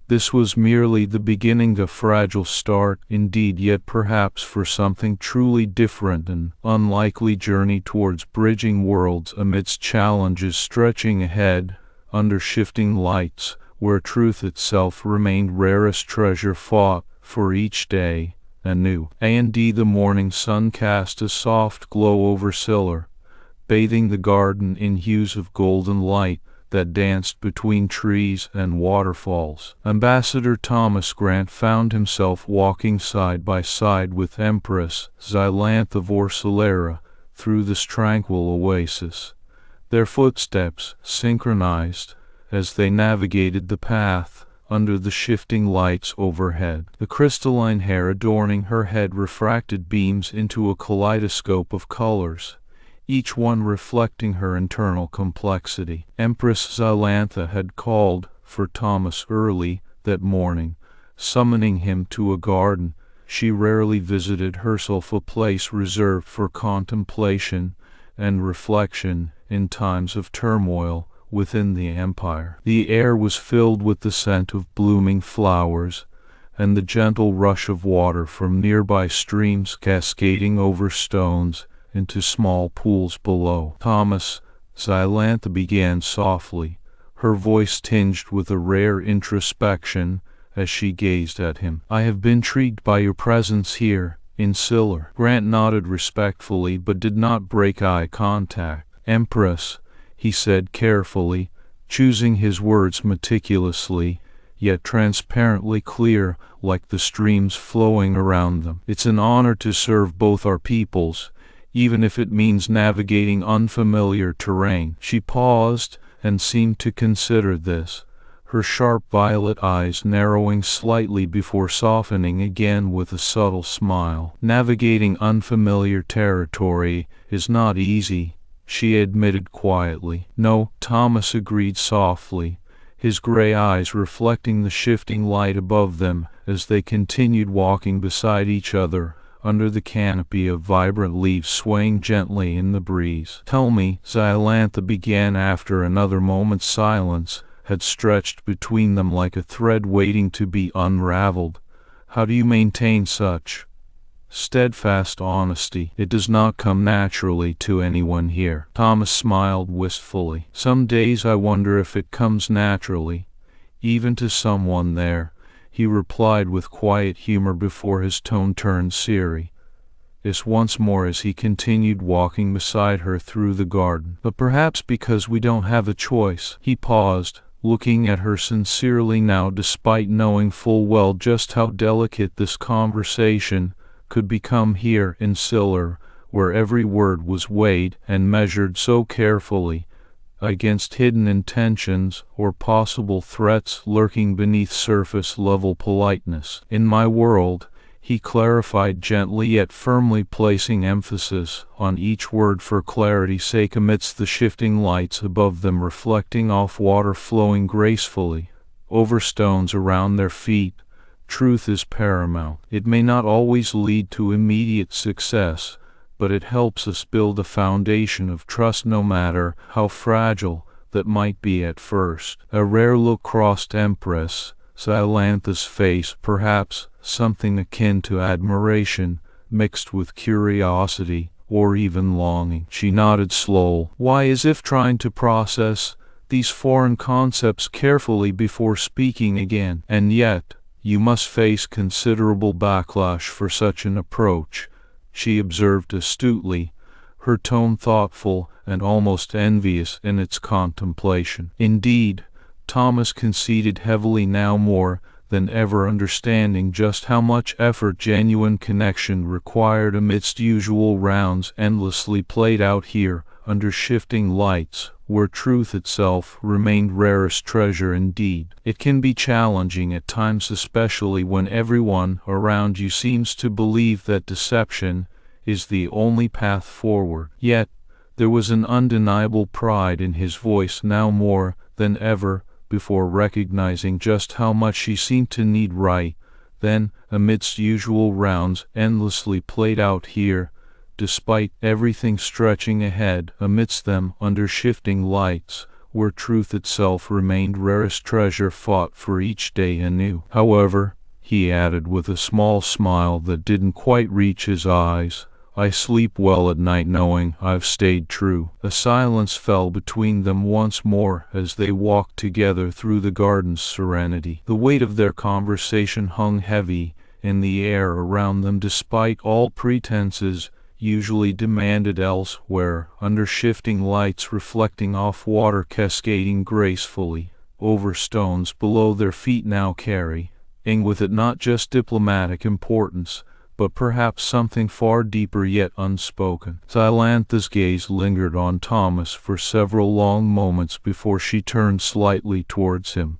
[SPEAKER 1] this was merely the beginning, a fragile start indeed, yet perhaps for something truly different, an unlikely journey towards bridging worlds amidst challenges stretching ahead under shifting lights, where truth itself remained rarest treasure, fought for each day anew. The morning sun cast a soft glow over Syllar, bathing the garden in hues of golden light that danced between trees and waterfalls. Ambassador Thomas Grant found himself walking side by side with Empress Zylantha Vorsilera through this tranquil oasis, their footsteps synchronized as they navigated the path under the shifting lights overhead. The crystalline hair adorning her head refracted beams into a kaleidoscope of colors, each one reflecting her internal complexity. Empress Zylantha had called for Thomas early that morning, summoning him to a garden she rarely visited, herself a place reserved for contemplation and reflection in times of turmoil within the empire. The air was filled with the scent of blooming flowers and the gentle rush of water from nearby streams cascading over stones into small pools below. "Thomas," Zylantha began softly, her voice tinged with a rare introspection as she gazed at him. "I have been intrigued by your presence here in Syllar." Grant nodded respectfully but did not break eye contact. "Empress," he said carefully, choosing his words meticulously, yet transparently clear like the streams flowing around them. "It's an honor to serve both our peoples, even if it means navigating unfamiliar terrain." She paused and seemed to consider this, her sharp violet eyes narrowing slightly before softening again with a subtle smile. "Navigating unfamiliar territory is not easy," she admitted quietly. "No," Thomas agreed softly, his gray eyes reflecting the shifting light above them as they continued walking beside each other under the canopy of vibrant leaves swaying gently in the breeze. "Tell me," Zylantha began after another moment's silence had stretched between them like a thread waiting to be unraveled, "how do you maintain such steadfast honesty? It does not come naturally to anyone here." Thomas smiled wistfully. "Some days I wonder if it comes naturally, even to someone there," he replied with quiet humor before his tone turned serious once more as he continued walking beside her through the garden. "But perhaps because we don't have a choice." He paused, looking at her sincerely now, despite knowing full well just how delicate this conversation could become here in Syllar, where every word was weighed and measured so carefully against hidden intentions or possible threats lurking beneath surface-level politeness. "In my world," he clarified gently yet firmly, placing emphasis on each word for clarity's sake, amidst the shifting lights above them reflecting off water flowing gracefully over stones around their feet, "truth is paramount. It may not always lead to immediate success, but it helps us build a foundation of trust, no matter how fragile that might be at first." A rare look crossed Empress Zylantha's face, perhaps something akin to admiration mixed with curiosity or even longing. She nodded slowly, why, as if trying to process these foreign concepts carefully before speaking again. And yet, you must face considerable backlash for such an approach, she observed astutely, her tone thoughtful and almost envious in its contemplation. Indeed, Thomas conceded heavily, now more than ever understanding just how much effort genuine connection required amidst usual rounds endlessly played out here under shifting lights, where truth itself remained rarest treasure indeed. It can be challenging at times, especially when everyone around you seems to believe that deception is the only path forward. Yet, there was an undeniable pride in his voice now more than ever before, recognizing just how much she seemed to need right then, amidst usual rounds endlessly played out here, despite everything stretching ahead amidst them under shifting lights, where truth itself remained rarest treasure fought for each day anew. However, he added with a small smile that didn't quite reach his eyes, I sleep well at night knowing I've stayed true. A silence fell between them once more as they walked together through the garden's serenity. The weight of their conversation hung heavy in the air around them despite all pretenses usually demanded elsewhere, under shifting lights reflecting off water cascading gracefully over stones below their feet, now carrying with it not just diplomatic importance, but perhaps something far deeper yet unspoken. Zylantha's gaze lingered on Thomas for several long moments before she turned slightly towards him,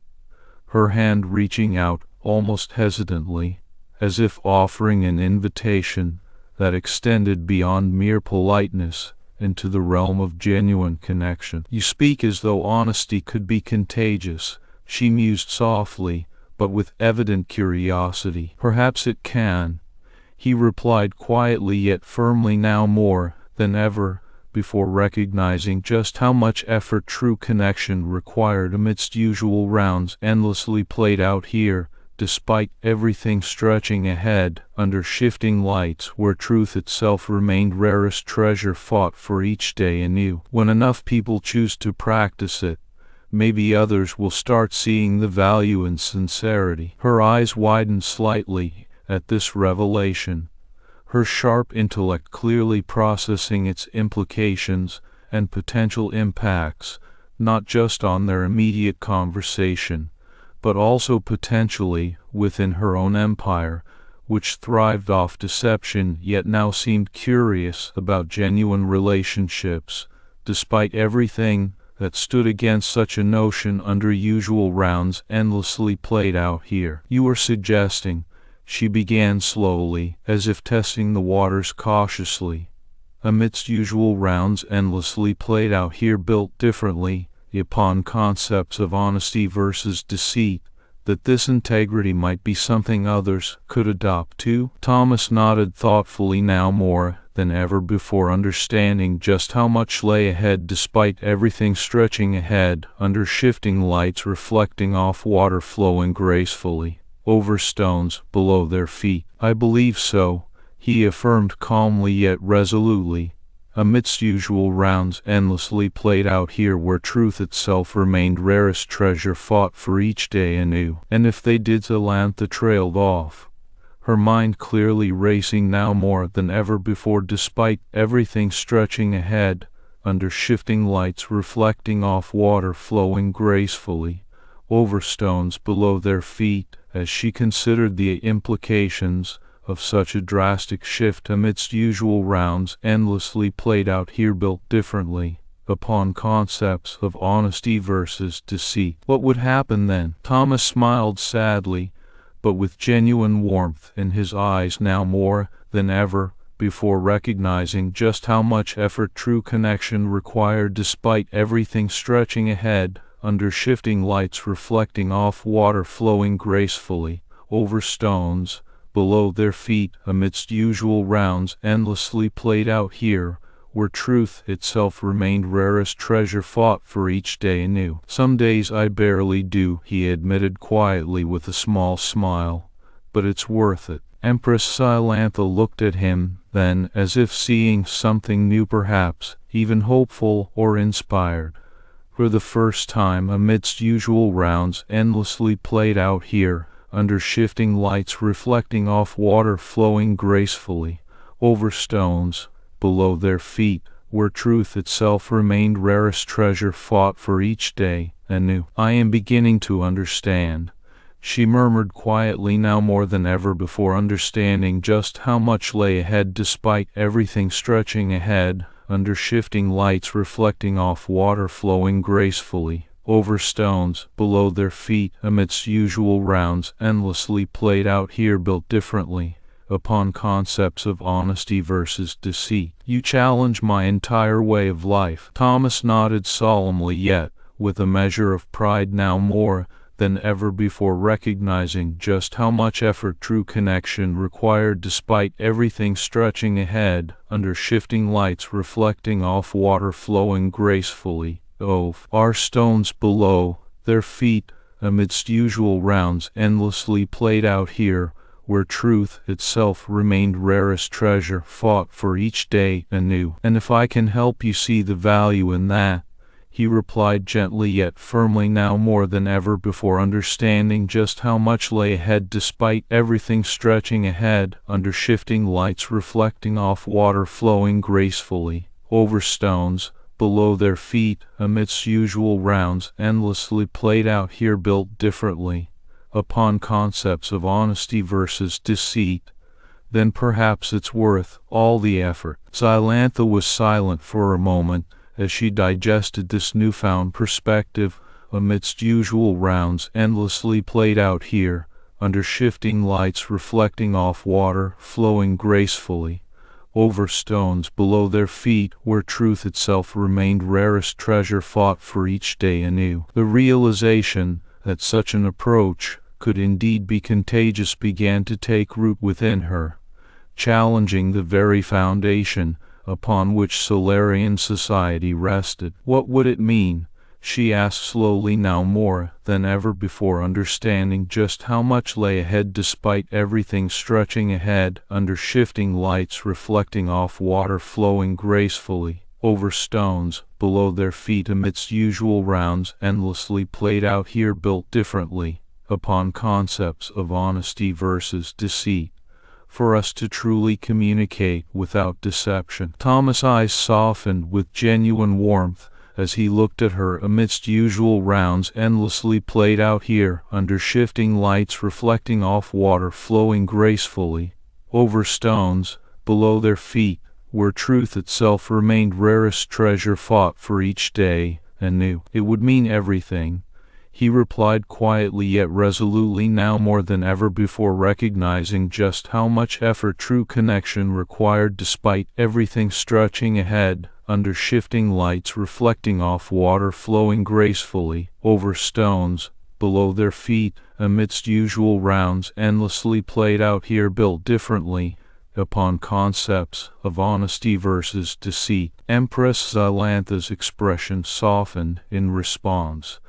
[SPEAKER 1] her hand reaching out almost hesitantly, as if offering an invitation that extended beyond mere politeness into the realm of genuine connection. You speak as though honesty could be contagious, she mused softly, but with evident curiosity. Perhaps it can, he replied quietly yet firmly, now more than ever before recognizing just how much effort true connection required amidst usual rounds endlessly played out here, despite everything stretching ahead under shifting lights, where truth itself remained rarest treasure fought for each day anew. When enough people choose to practice it, maybe others will start seeing the value in sincerity. Her eyes widened slightly at this revelation, her sharp intellect clearly processing its implications and potential impacts, not just on their immediate conversation, but also potentially within her own empire, which thrived off deception yet now seemed curious about genuine relationships, despite everything that stood against such a notion under usual rounds endlessly played out here. You are suggesting, she began slowly, as if testing the waters cautiously, amidst usual rounds endlessly played out here built differently upon concepts of honesty versus deceit, that this integrity might be something others could adopt too? Thomas nodded thoughtfully, now more than ever before understanding just how much lay ahead despite everything stretching ahead under shifting lights reflecting off water flowing gracefully over stones below their feet. I believe so, he affirmed calmly yet resolutely, amidst usual rounds endlessly played out here, where truth itself remained rarest treasure fought for each day anew. And if they did? Zylantha trailed off, her mind clearly racing now more than ever before despite everything stretching ahead under shifting lights reflecting off water flowing gracefully over stones below their feet, as she considered the implications of such a drastic shift amidst usual rounds endlessly played out here built differently upon concepts of honesty versus deceit. What would happen then? Thomas smiled sadly, but with genuine warmth in his eyes, now more than ever before recognizing just how much effort true connection required despite everything stretching ahead under shifting lights reflecting off water flowing gracefully over stones below their feet, amidst usual rounds endlessly played out here, where truth itself remained rarest treasure fought for each day anew. Some days I barely do, he admitted quietly with a small smile, but it's worth it. Empress Zylantha looked at him, then, as if seeing something new, perhaps even hopeful or inspired. For the first time amidst usual rounds endlessly played out here, under shifting lights reflecting off water flowing gracefully over stones below their feet, where truth itself remained rarest treasure fought for each day anew. "I am beginning to understand," she murmured quietly, now more than ever before understanding just how much lay ahead despite everything stretching ahead, under shifting lights reflecting off water flowing gracefully over stones below their feet, amidst usual rounds endlessly played out here, built differently upon concepts of honesty versus deceit. "You challenge my entire way of life." Thomas nodded solemnly, yet with a measure of pride, now more than ever before recognizing just how much effort true connection required despite everything stretching ahead, under shifting lights reflecting off water flowing gracefully over stones below their feet, amidst usual rounds endlessly played out here, where truth itself remained rarest treasure fought for each day anew. "And if I can help you see the value in that," he replied gently yet firmly, now more than ever before understanding just how much lay ahead despite everything stretching ahead, under shifting lights reflecting off water flowing gracefully over stones below their feet, amidst usual rounds endlessly played out here, built differently upon concepts of honesty versus deceit, then perhaps it's worth all the effort. Zylantha was silent for a moment as she digested this newfound perspective, amidst usual rounds endlessly played out here, under shifting lights reflecting off water flowing gracefully over stones below their feet, where truth itself remained rarest treasure fought for each day anew. The realization that such an approach could indeed be contagious began to take root within her, challenging the very foundation upon which Sylarian society rested. "What would it mean?" she asked slowly, now more than ever before understanding just how much lay ahead despite everything stretching ahead, under shifting lights reflecting off water flowing gracefully over stones below their feet, amidst usual rounds endlessly played out here, built differently upon concepts of honesty versus deceit. "For us to truly communicate without deception." Thomas' eyes softened with genuine warmth as he looked at her, amidst usual rounds endlessly played out here, under shifting lights reflecting off water flowing gracefully over stones below their feet, where truth itself remained rarest treasure fought for each day anew. "It would mean everything," he replied quietly yet resolutely, now more than ever before recognizing just how much effort true connection required despite everything stretching ahead, under shifting lights reflecting off water flowing gracefully over stones below their feet, amidst usual rounds endlessly played out here, built differently upon concepts of honesty versus deceit. Empress Zylantha's expression softened in response,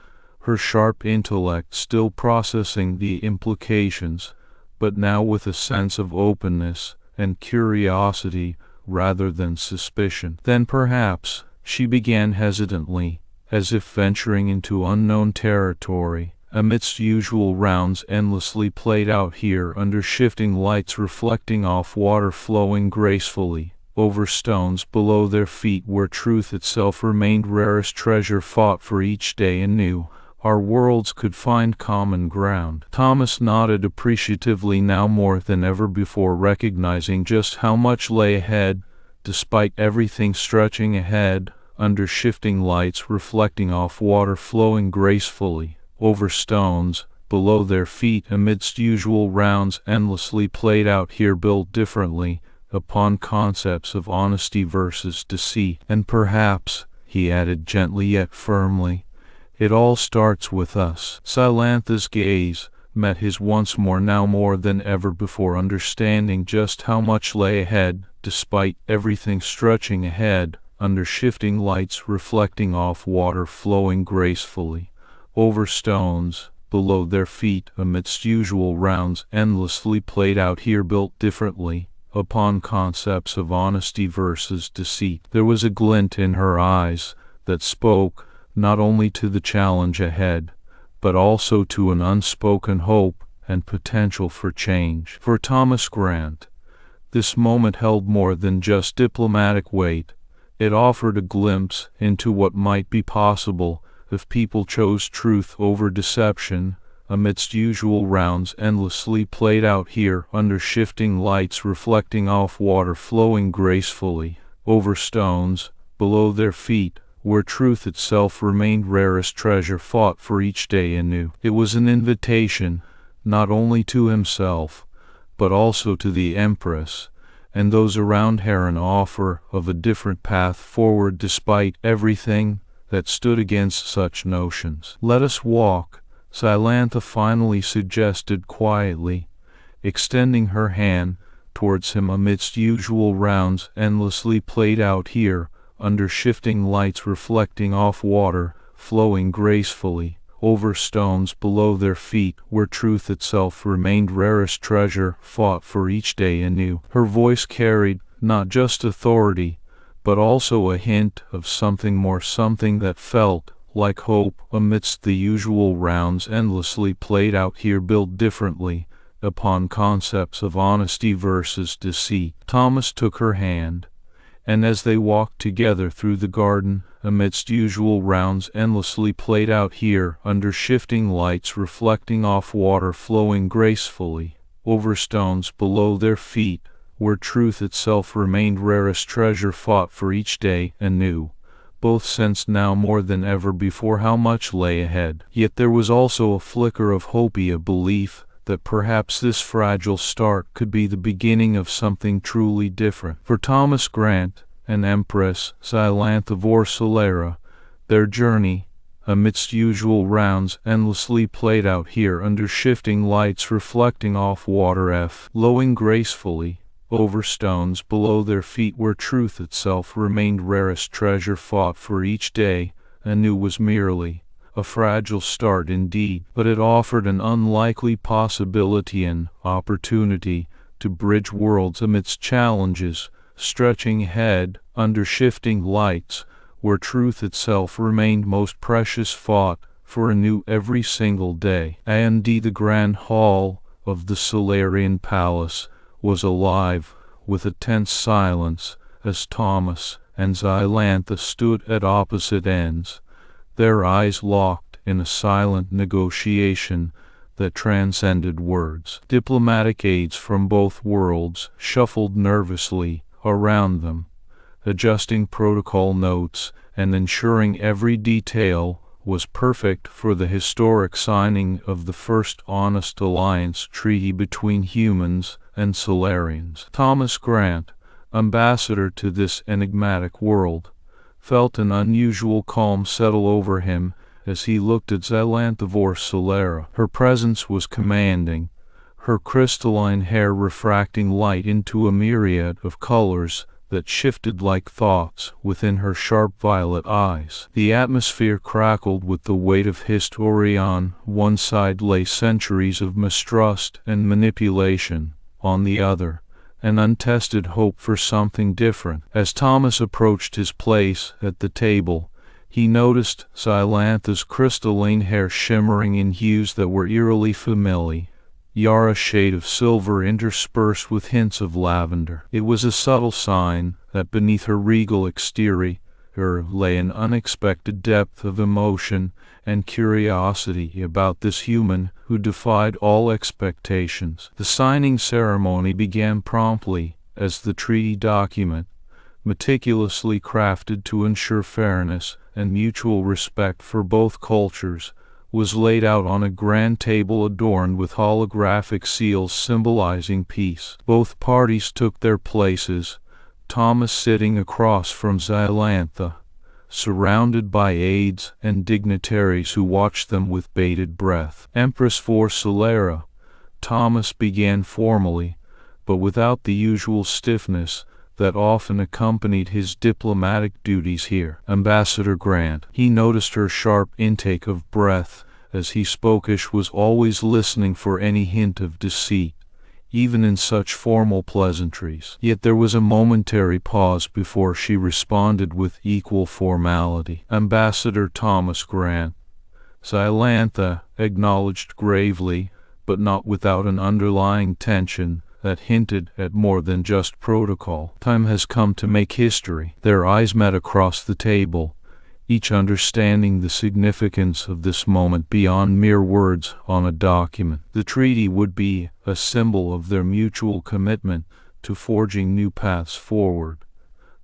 [SPEAKER 1] her sharp intellect still processing the implications, but now with a sense of openness and curiosity rather than suspicion. "Then perhaps," she began hesitantly, as if venturing into unknown territory, amidst usual rounds endlessly played out here, under shifting lights reflecting off water flowing gracefully over stones below their feet, where truth itself remained rarest treasure fought for each day anew, our worlds could find common ground." Thomas nodded appreciatively, now more than ever before recognizing just how much lay ahead despite everything stretching ahead, under shifting lights reflecting off water flowing gracefully over stones below their feet, amidst usual rounds endlessly played out here, built differently upon concepts of honesty versus deceit. "And perhaps," he added gently yet firmly, "it all starts with us." Zylantha's gaze met his once more, now more than ever before understanding just how much lay ahead despite everything stretching ahead, under shifting lights reflecting off water flowing gracefully over stones below their feet amidst usual rounds endlessly played out here built differently upon concepts of honesty versus deceit. There was a glint in her eyes that spoke not only to the challenge ahead, but also to an unspoken hope and potential for change. For Thomas Grant, this moment held more than just diplomatic weight. It offered a glimpse into what might be possible if people chose truth over deception amidst usual rounds endlessly played out here under shifting lights reflecting off water flowing gracefully over stones below their feet, where truth itself remained rarest treasure fought for each day anew. It was an invitation not only to himself, but also to the Empress and those around her, an offer of a different path forward despite everything that stood against such notions. "Let us walk," Zylantha finally suggested quietly, extending her hand towards him amidst usual rounds endlessly played out here under shifting lights reflecting off water flowing gracefully over stones below their feet, where truth itself remained rarest treasure fought for each day anew. Her voice carried not just authority, but also a hint of something more, something that felt like hope amidst the usual rounds endlessly played out here built differently upon concepts of honesty versus deceit. Thomas took her hand, and as they walked together through the garden amidst usual rounds endlessly played out here under shifting lights reflecting off water flowing gracefully over stones below their feet, where truth itself remained rarest treasure fought for each day anew, both sensed now more than ever before how much lay ahead. Yet there was also a flicker of hope, a belief that perhaps this fragile start could be the beginning of something truly different. For Thomas Grant and Empress Zylantha Vorcelera, their journey amidst usual rounds endlessly played out here under shifting lights reflecting off water flowing gracefully over stones below their feet, where truth itself remained rarest treasure fought for each day anew, was merely a fragile start indeed, but it offered an unlikely possibility and opportunity to bridge worlds amidst challenges stretching ahead under shifting lights, where truth itself remained most precious fought for anew every single day. And the grand hall of the Sylarian palace was alive with a tense silence as Thomas and Zylantha stood at opposite ends, their eyes locked in a silent negotiation that transcended words. Diplomatic aides from both worlds shuffled nervously around them, adjusting protocol notes and ensuring every detail was perfect for the historic signing of the first honest alliance treaty between humans and Sylarians. Thomas Grant, ambassador to this enigmatic world, felt an unusual calm settle over him as he looked at Zylantha Vorcelera. Her presence was commanding, her crystalline hair refracting light into a myriad of colors that shifted like thoughts within her sharp violet eyes. The atmosphere crackled with the weight of history. On one side lay centuries of mistrust and manipulation, on the other, an untested hope for something different. As Thomas approached his place at the table, he noticed Zylantha's crystalline hair shimmering in hues that were eerily familiar, a shade of silver interspersed with hints of lavender. It was a subtle sign that beneath her regal exterior lay an unexpected depth of emotion and curiosity about this human who defied all expectations. The signing ceremony began promptly as the treaty document, meticulously crafted to ensure fairness and mutual respect for both cultures, was laid out on a grand table adorned with holographic seals symbolizing peace. Both parties took their places, Thomas sitting across from Zylantha, surrounded by aides and dignitaries who watched them with bated breath. "Empress Vorcelera," Thomas began formally, but without the usual stiffness that often accompanied his diplomatic duties here. "Ambassador Grant." He noticed her sharp intake of breath as he spoke. She was always listening for any hint of deceit, even in such formal pleasantries. Yet there was a momentary pause before she responded with equal formality. "Ambassador Thomas Grant," Zylantha acknowledged gravely, but not without an underlying tension that hinted at more than just protocol. "Time has come to make history." Their eyes met across the table, each understanding the significance of this moment beyond mere words on a document. The treaty would be a symbol of their mutual commitment to forging new paths forward,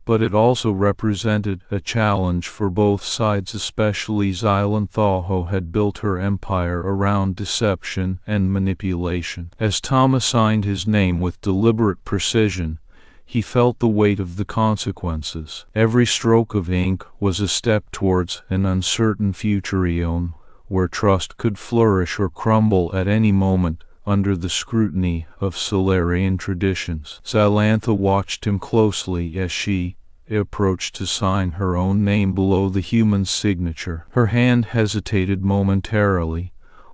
[SPEAKER 1] but it also represented a challenge for both sides, especially Zylantha, who had built her empire around deception and manipulation. As Thomas signed his name with deliberate precision, he felt the weight of the consequences. Every stroke of ink was a step towards an uncertain future eon, where trust could flourish or crumble at any moment under the scrutiny of Sylarian traditions. Zylantha watched him closely as she approached to sign her own name below the human signature. Her hand hesitated momentarily,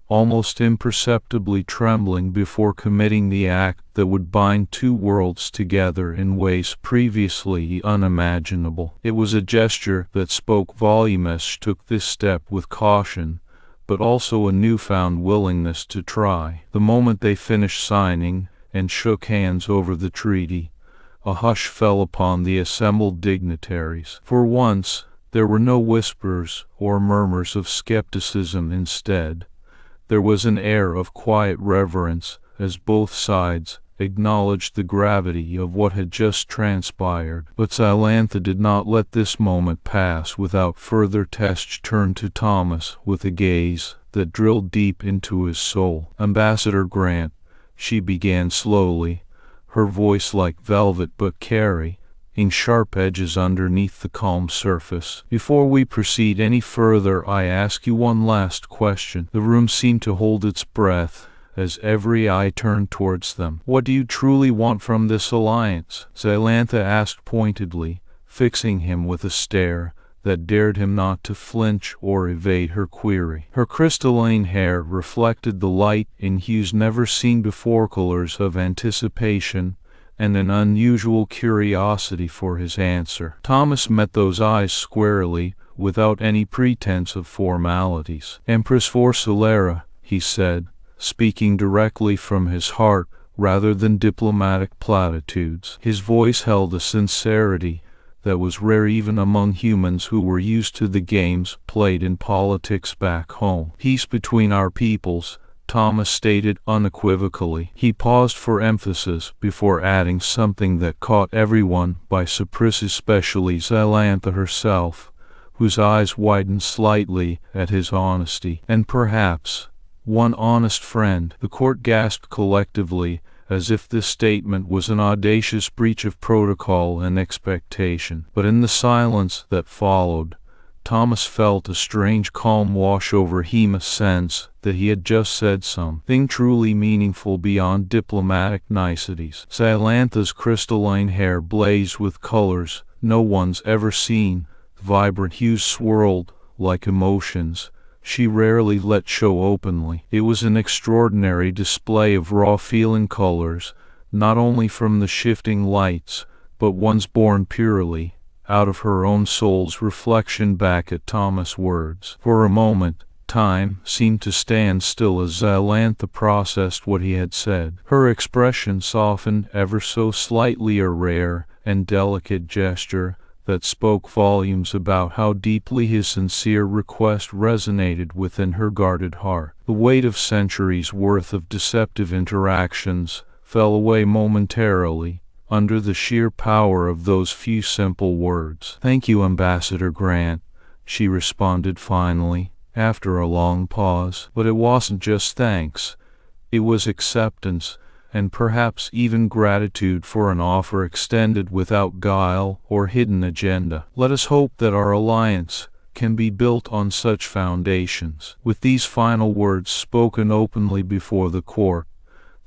[SPEAKER 1] almost imperceptibly trembling before committing the act that would bind two worlds together in ways previously unimaginable. It was a gesture that spoke volumes. She took this step with caution, but also a newfound willingness to try. The moment they finished signing and shook hands over the treaty, a hush fell upon the assembled dignitaries. For once, there were no whispers or murmurs of skepticism. Instead, there was an air of quiet reverence as both sides acknowledged the gravity of what had just transpired. But Zylantha did not let this moment pass without further test. She turned to Thomas with a gaze that drilled deep into his soul. "Ambassador Grant," she began slowly, her voice like velvet but carrying sharp edges underneath the calm surface. "Before we proceed any further, I ask you one last question." The room seemed to hold its breath as every eye turned towards them. "What do you truly want from this alliance?" Zylantha asked pointedly, fixing him with a stare that dared him not to flinch or evade her query. Her crystalline hair reflected the light in hues never seen before, colors of anticipation and an unusual curiosity for his answer. Thomas met those eyes squarely, without any pretense of formalities. "Empress for Sylarian," he said, speaking directly from his heart rather than diplomatic platitudes. His voice held a sincerity that was rare even among humans who were used to the games played in politics back home. "Peace between our peoples," Thomas stated unequivocally. He paused for emphasis before adding something that caught everyone by surprise, especially Zylantha herself, whose eyes widened slightly at his honesty. "And perhaps one honest friend." The court gasped collectively, as if this statement was an audacious breach of protocol and expectation. But in the silence that followed, Thomas felt a strange calm wash over him, a sense that he had just said something truly meaningful beyond diplomatic niceties. Zylantha's crystalline hair blazed with colors no one's ever seen. Vibrant hues swirled like emotions she rarely let show openly. It was an extraordinary display of raw feeling, colors, not only from the shifting lights, but ones born purely out of her own soul's reflection back at Thomas' words. For a moment, time seemed to stand still as Zylantha processed what he had said. Her expression softened ever so slightly, a rare and delicate gesture that spoke volumes about how deeply his sincere request resonated within her guarded heart. The weight of centuries' worth of deceptive interactions fell away momentarily under the sheer power of those few simple words. "Thank you, Ambassador Grant," she responded finally, after a long pause. But it wasn't just thanks. It was acceptance, and perhaps even gratitude for an offer extended without guile or hidden agenda. "Let us hope that our alliance can be built on such foundations." With these final words spoken openly before the court,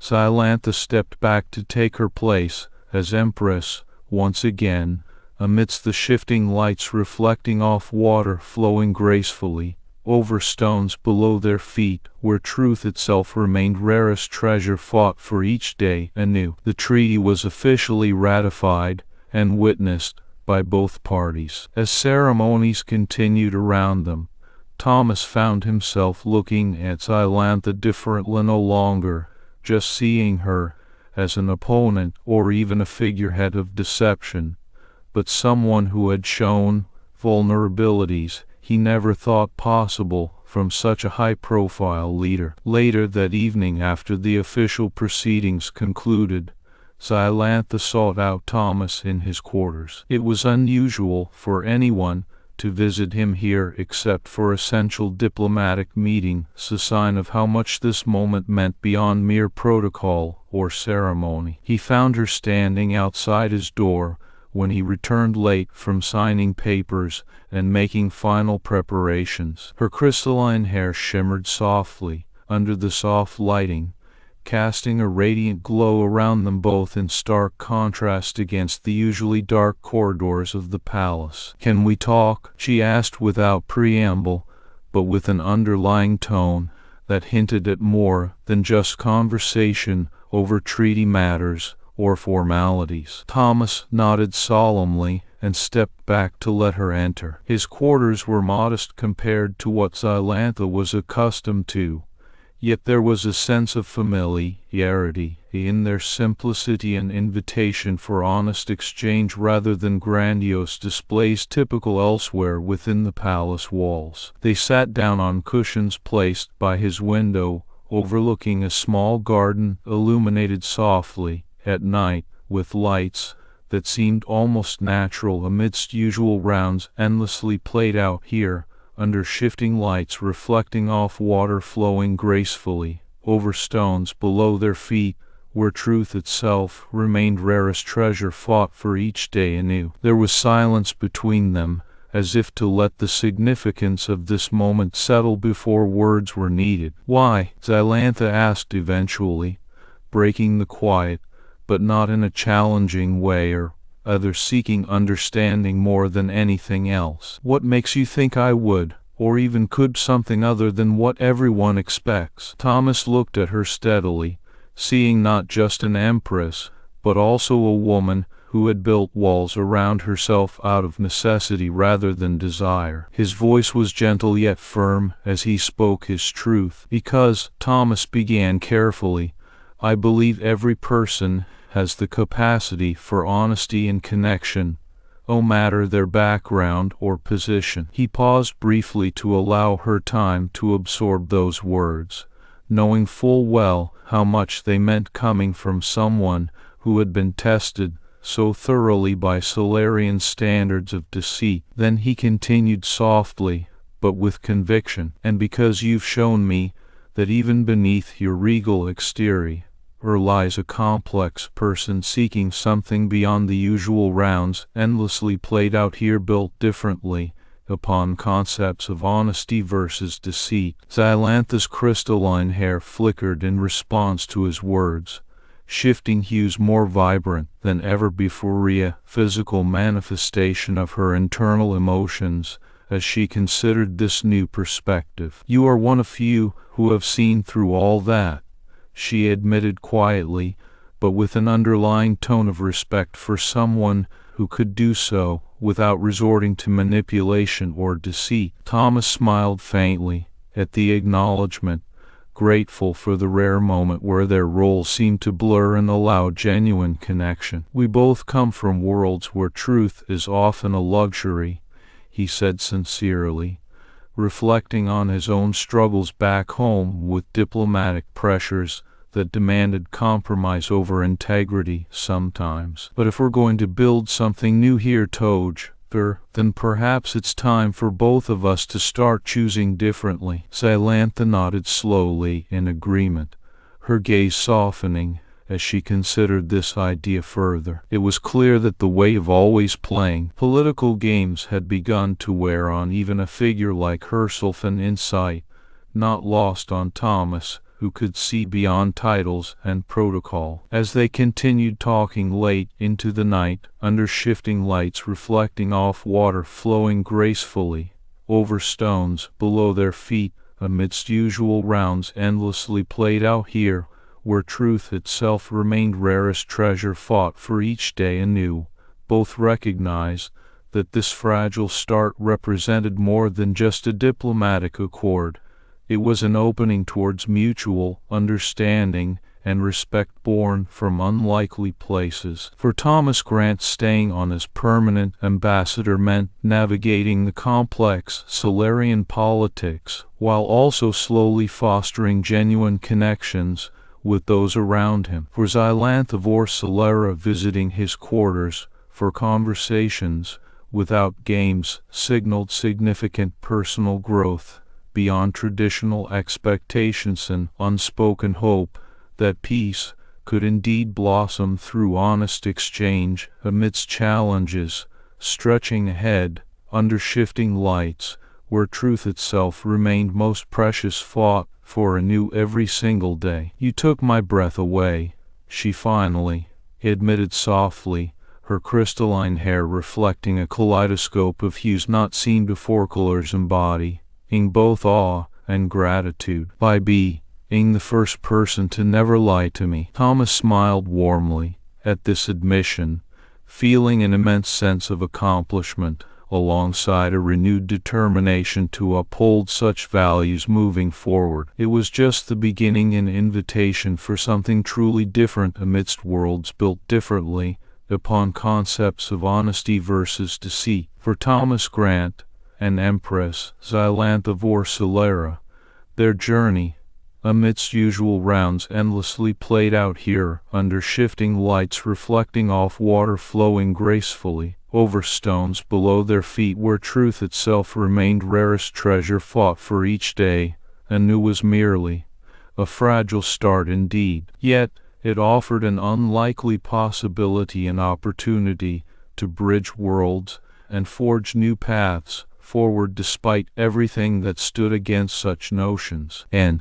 [SPEAKER 1] Zylantha stepped back to take her place as Empress once again, amidst the shifting lights reflecting off water flowing gracefully over stones below their feet, where truth itself remained rarest treasure fought for each day anew. The treaty was officially ratified and witnessed by both parties. As ceremonies continued around them, Thomas found himself looking at Zylantha differently, no longer just seeing her as an opponent or even a figurehead of deception, but someone who had shown vulnerabilities he never thought possible from such a high-profile leader. Later that evening, after the official proceedings concluded, Zylantha sought out Thomas in his quarters. It was unusual for anyone to visit him here except for essential diplomatic meetings, a sign of how much this moment meant beyond mere protocol or ceremony. He found her standing outside his door when he returned late from signing papers and making final preparations. Her crystalline hair shimmered softly under the soft lighting, casting a radiant glow around them both in stark contrast against the usually dark corridors of the palace. "Can we talk?" she asked without preamble, but with an underlying tone that hinted at more than just conversation over treaty matters or formalities. Thomas nodded solemnly and stepped back to let her enter. His quarters were modest compared to what Zylantha was accustomed to, yet there was a sense of familiarity in their simplicity, an invitation for honest exchange rather than grandiose displays typical elsewhere within the palace walls. They sat down on cushions placed by his window, overlooking a small garden illuminated softly at night with lights that seemed almost natural amidst usual rounds endlessly played out here under shifting lights reflecting off water flowing gracefully over stones below their feet, where truth itself remained rarest treasure fought for each day anew. There was silence between them, as if to let the significance of this moment settle before words were needed. "Why?" Zylantha asked eventually, breaking the quiet, but not in a challenging way or other, seeking understanding more than anything else. "What makes you think I would, or even could, something other than what everyone expects?" Thomas looked at her steadily, seeing not just an empress, but also a woman who had built walls around herself out of necessity rather than desire. His voice was gentle yet firm as he spoke his truth. "Because," Thomas began carefully, "I believe every person has the capacity for honesty and connection, no matter their background or position." He paused briefly to allow her time to absorb those words, knowing full well how much they meant coming from someone who had been tested so thoroughly by Sylarian standards of deceit. Then he continued softly, but with conviction, "And because you've shown me that even beneath your regal exterior lies a complex person seeking something beyond the usual rounds endlessly played out here, built differently upon concepts of honesty versus deceit." Zylantha's crystalline hair flickered in response to his words, shifting hues more vibrant than ever before, a physical manifestation of her internal emotions as she considered this new perspective. "You are one of few who have seen through all that," she admitted quietly, but with an underlying tone of respect for someone who could do so without resorting to manipulation or deceit. Thomas smiled faintly at the acknowledgement, grateful for the rare moment where their roles seemed to blur and allow genuine connection. "We both come from worlds where truth is often a luxury," he said sincerely, reflecting on his own struggles back home with diplomatic pressures that demanded compromise over integrity sometimes. "But if we're going to build something new here, then perhaps it's time for both of us to start choosing differently." Zylantha nodded slowly in agreement, her gaze softening as she considered this idea further. It was clear that the way of always playing political games had begun to wear on even a figure like herself, an insight not lost on Thomas, who could see beyond titles and protocol. As they continued talking late into the night, under shifting lights reflecting off water flowing gracefully over stones below their feet, amidst usual rounds endlessly played out here, where truth itself remained rarest treasure fought for each day anew. Both recognized that this fragile start represented more than just a diplomatic accord. It was an opening towards mutual understanding and respect born from unlikely places. For Thomas Grant, staying on as permanent ambassador meant navigating the complex Sylarian politics, while also slowly fostering genuine connections with those around him. For Zylantha Vorsilera, visiting his quarters for conversations without games signaled significant personal growth beyond traditional expectations and unspoken hope that peace could indeed blossom through honest exchange amidst challenges, stretching ahead under shifting lights, where truth itself remained most precious, fought for anew every single day. "You took my breath away," she finally admitted softly, her crystalline hair reflecting a kaleidoscope of hues not seen before, colors embodying both awe and gratitude. "By being the first person to never lie to me." Thomas smiled warmly at this admission, feeling an immense sense of accomplishment, alongside a renewed determination to uphold such values moving forward. It was just the beginning, an invitation for something truly different amidst worlds built differently upon concepts of honesty versus deceit. For Thomas Grant and Empress Zylantha Vorsilera, their journey amidst usual rounds endlessly played out here under shifting lights, reflecting off water flowing gracefully over stones below their feet, where truth itself remained rarest treasure fought for each day anew, was merely a fragile start indeed. Yet it offered an unlikely possibility, an opportunity to bridge worlds and forge new paths forward despite everything that stood against such notions. And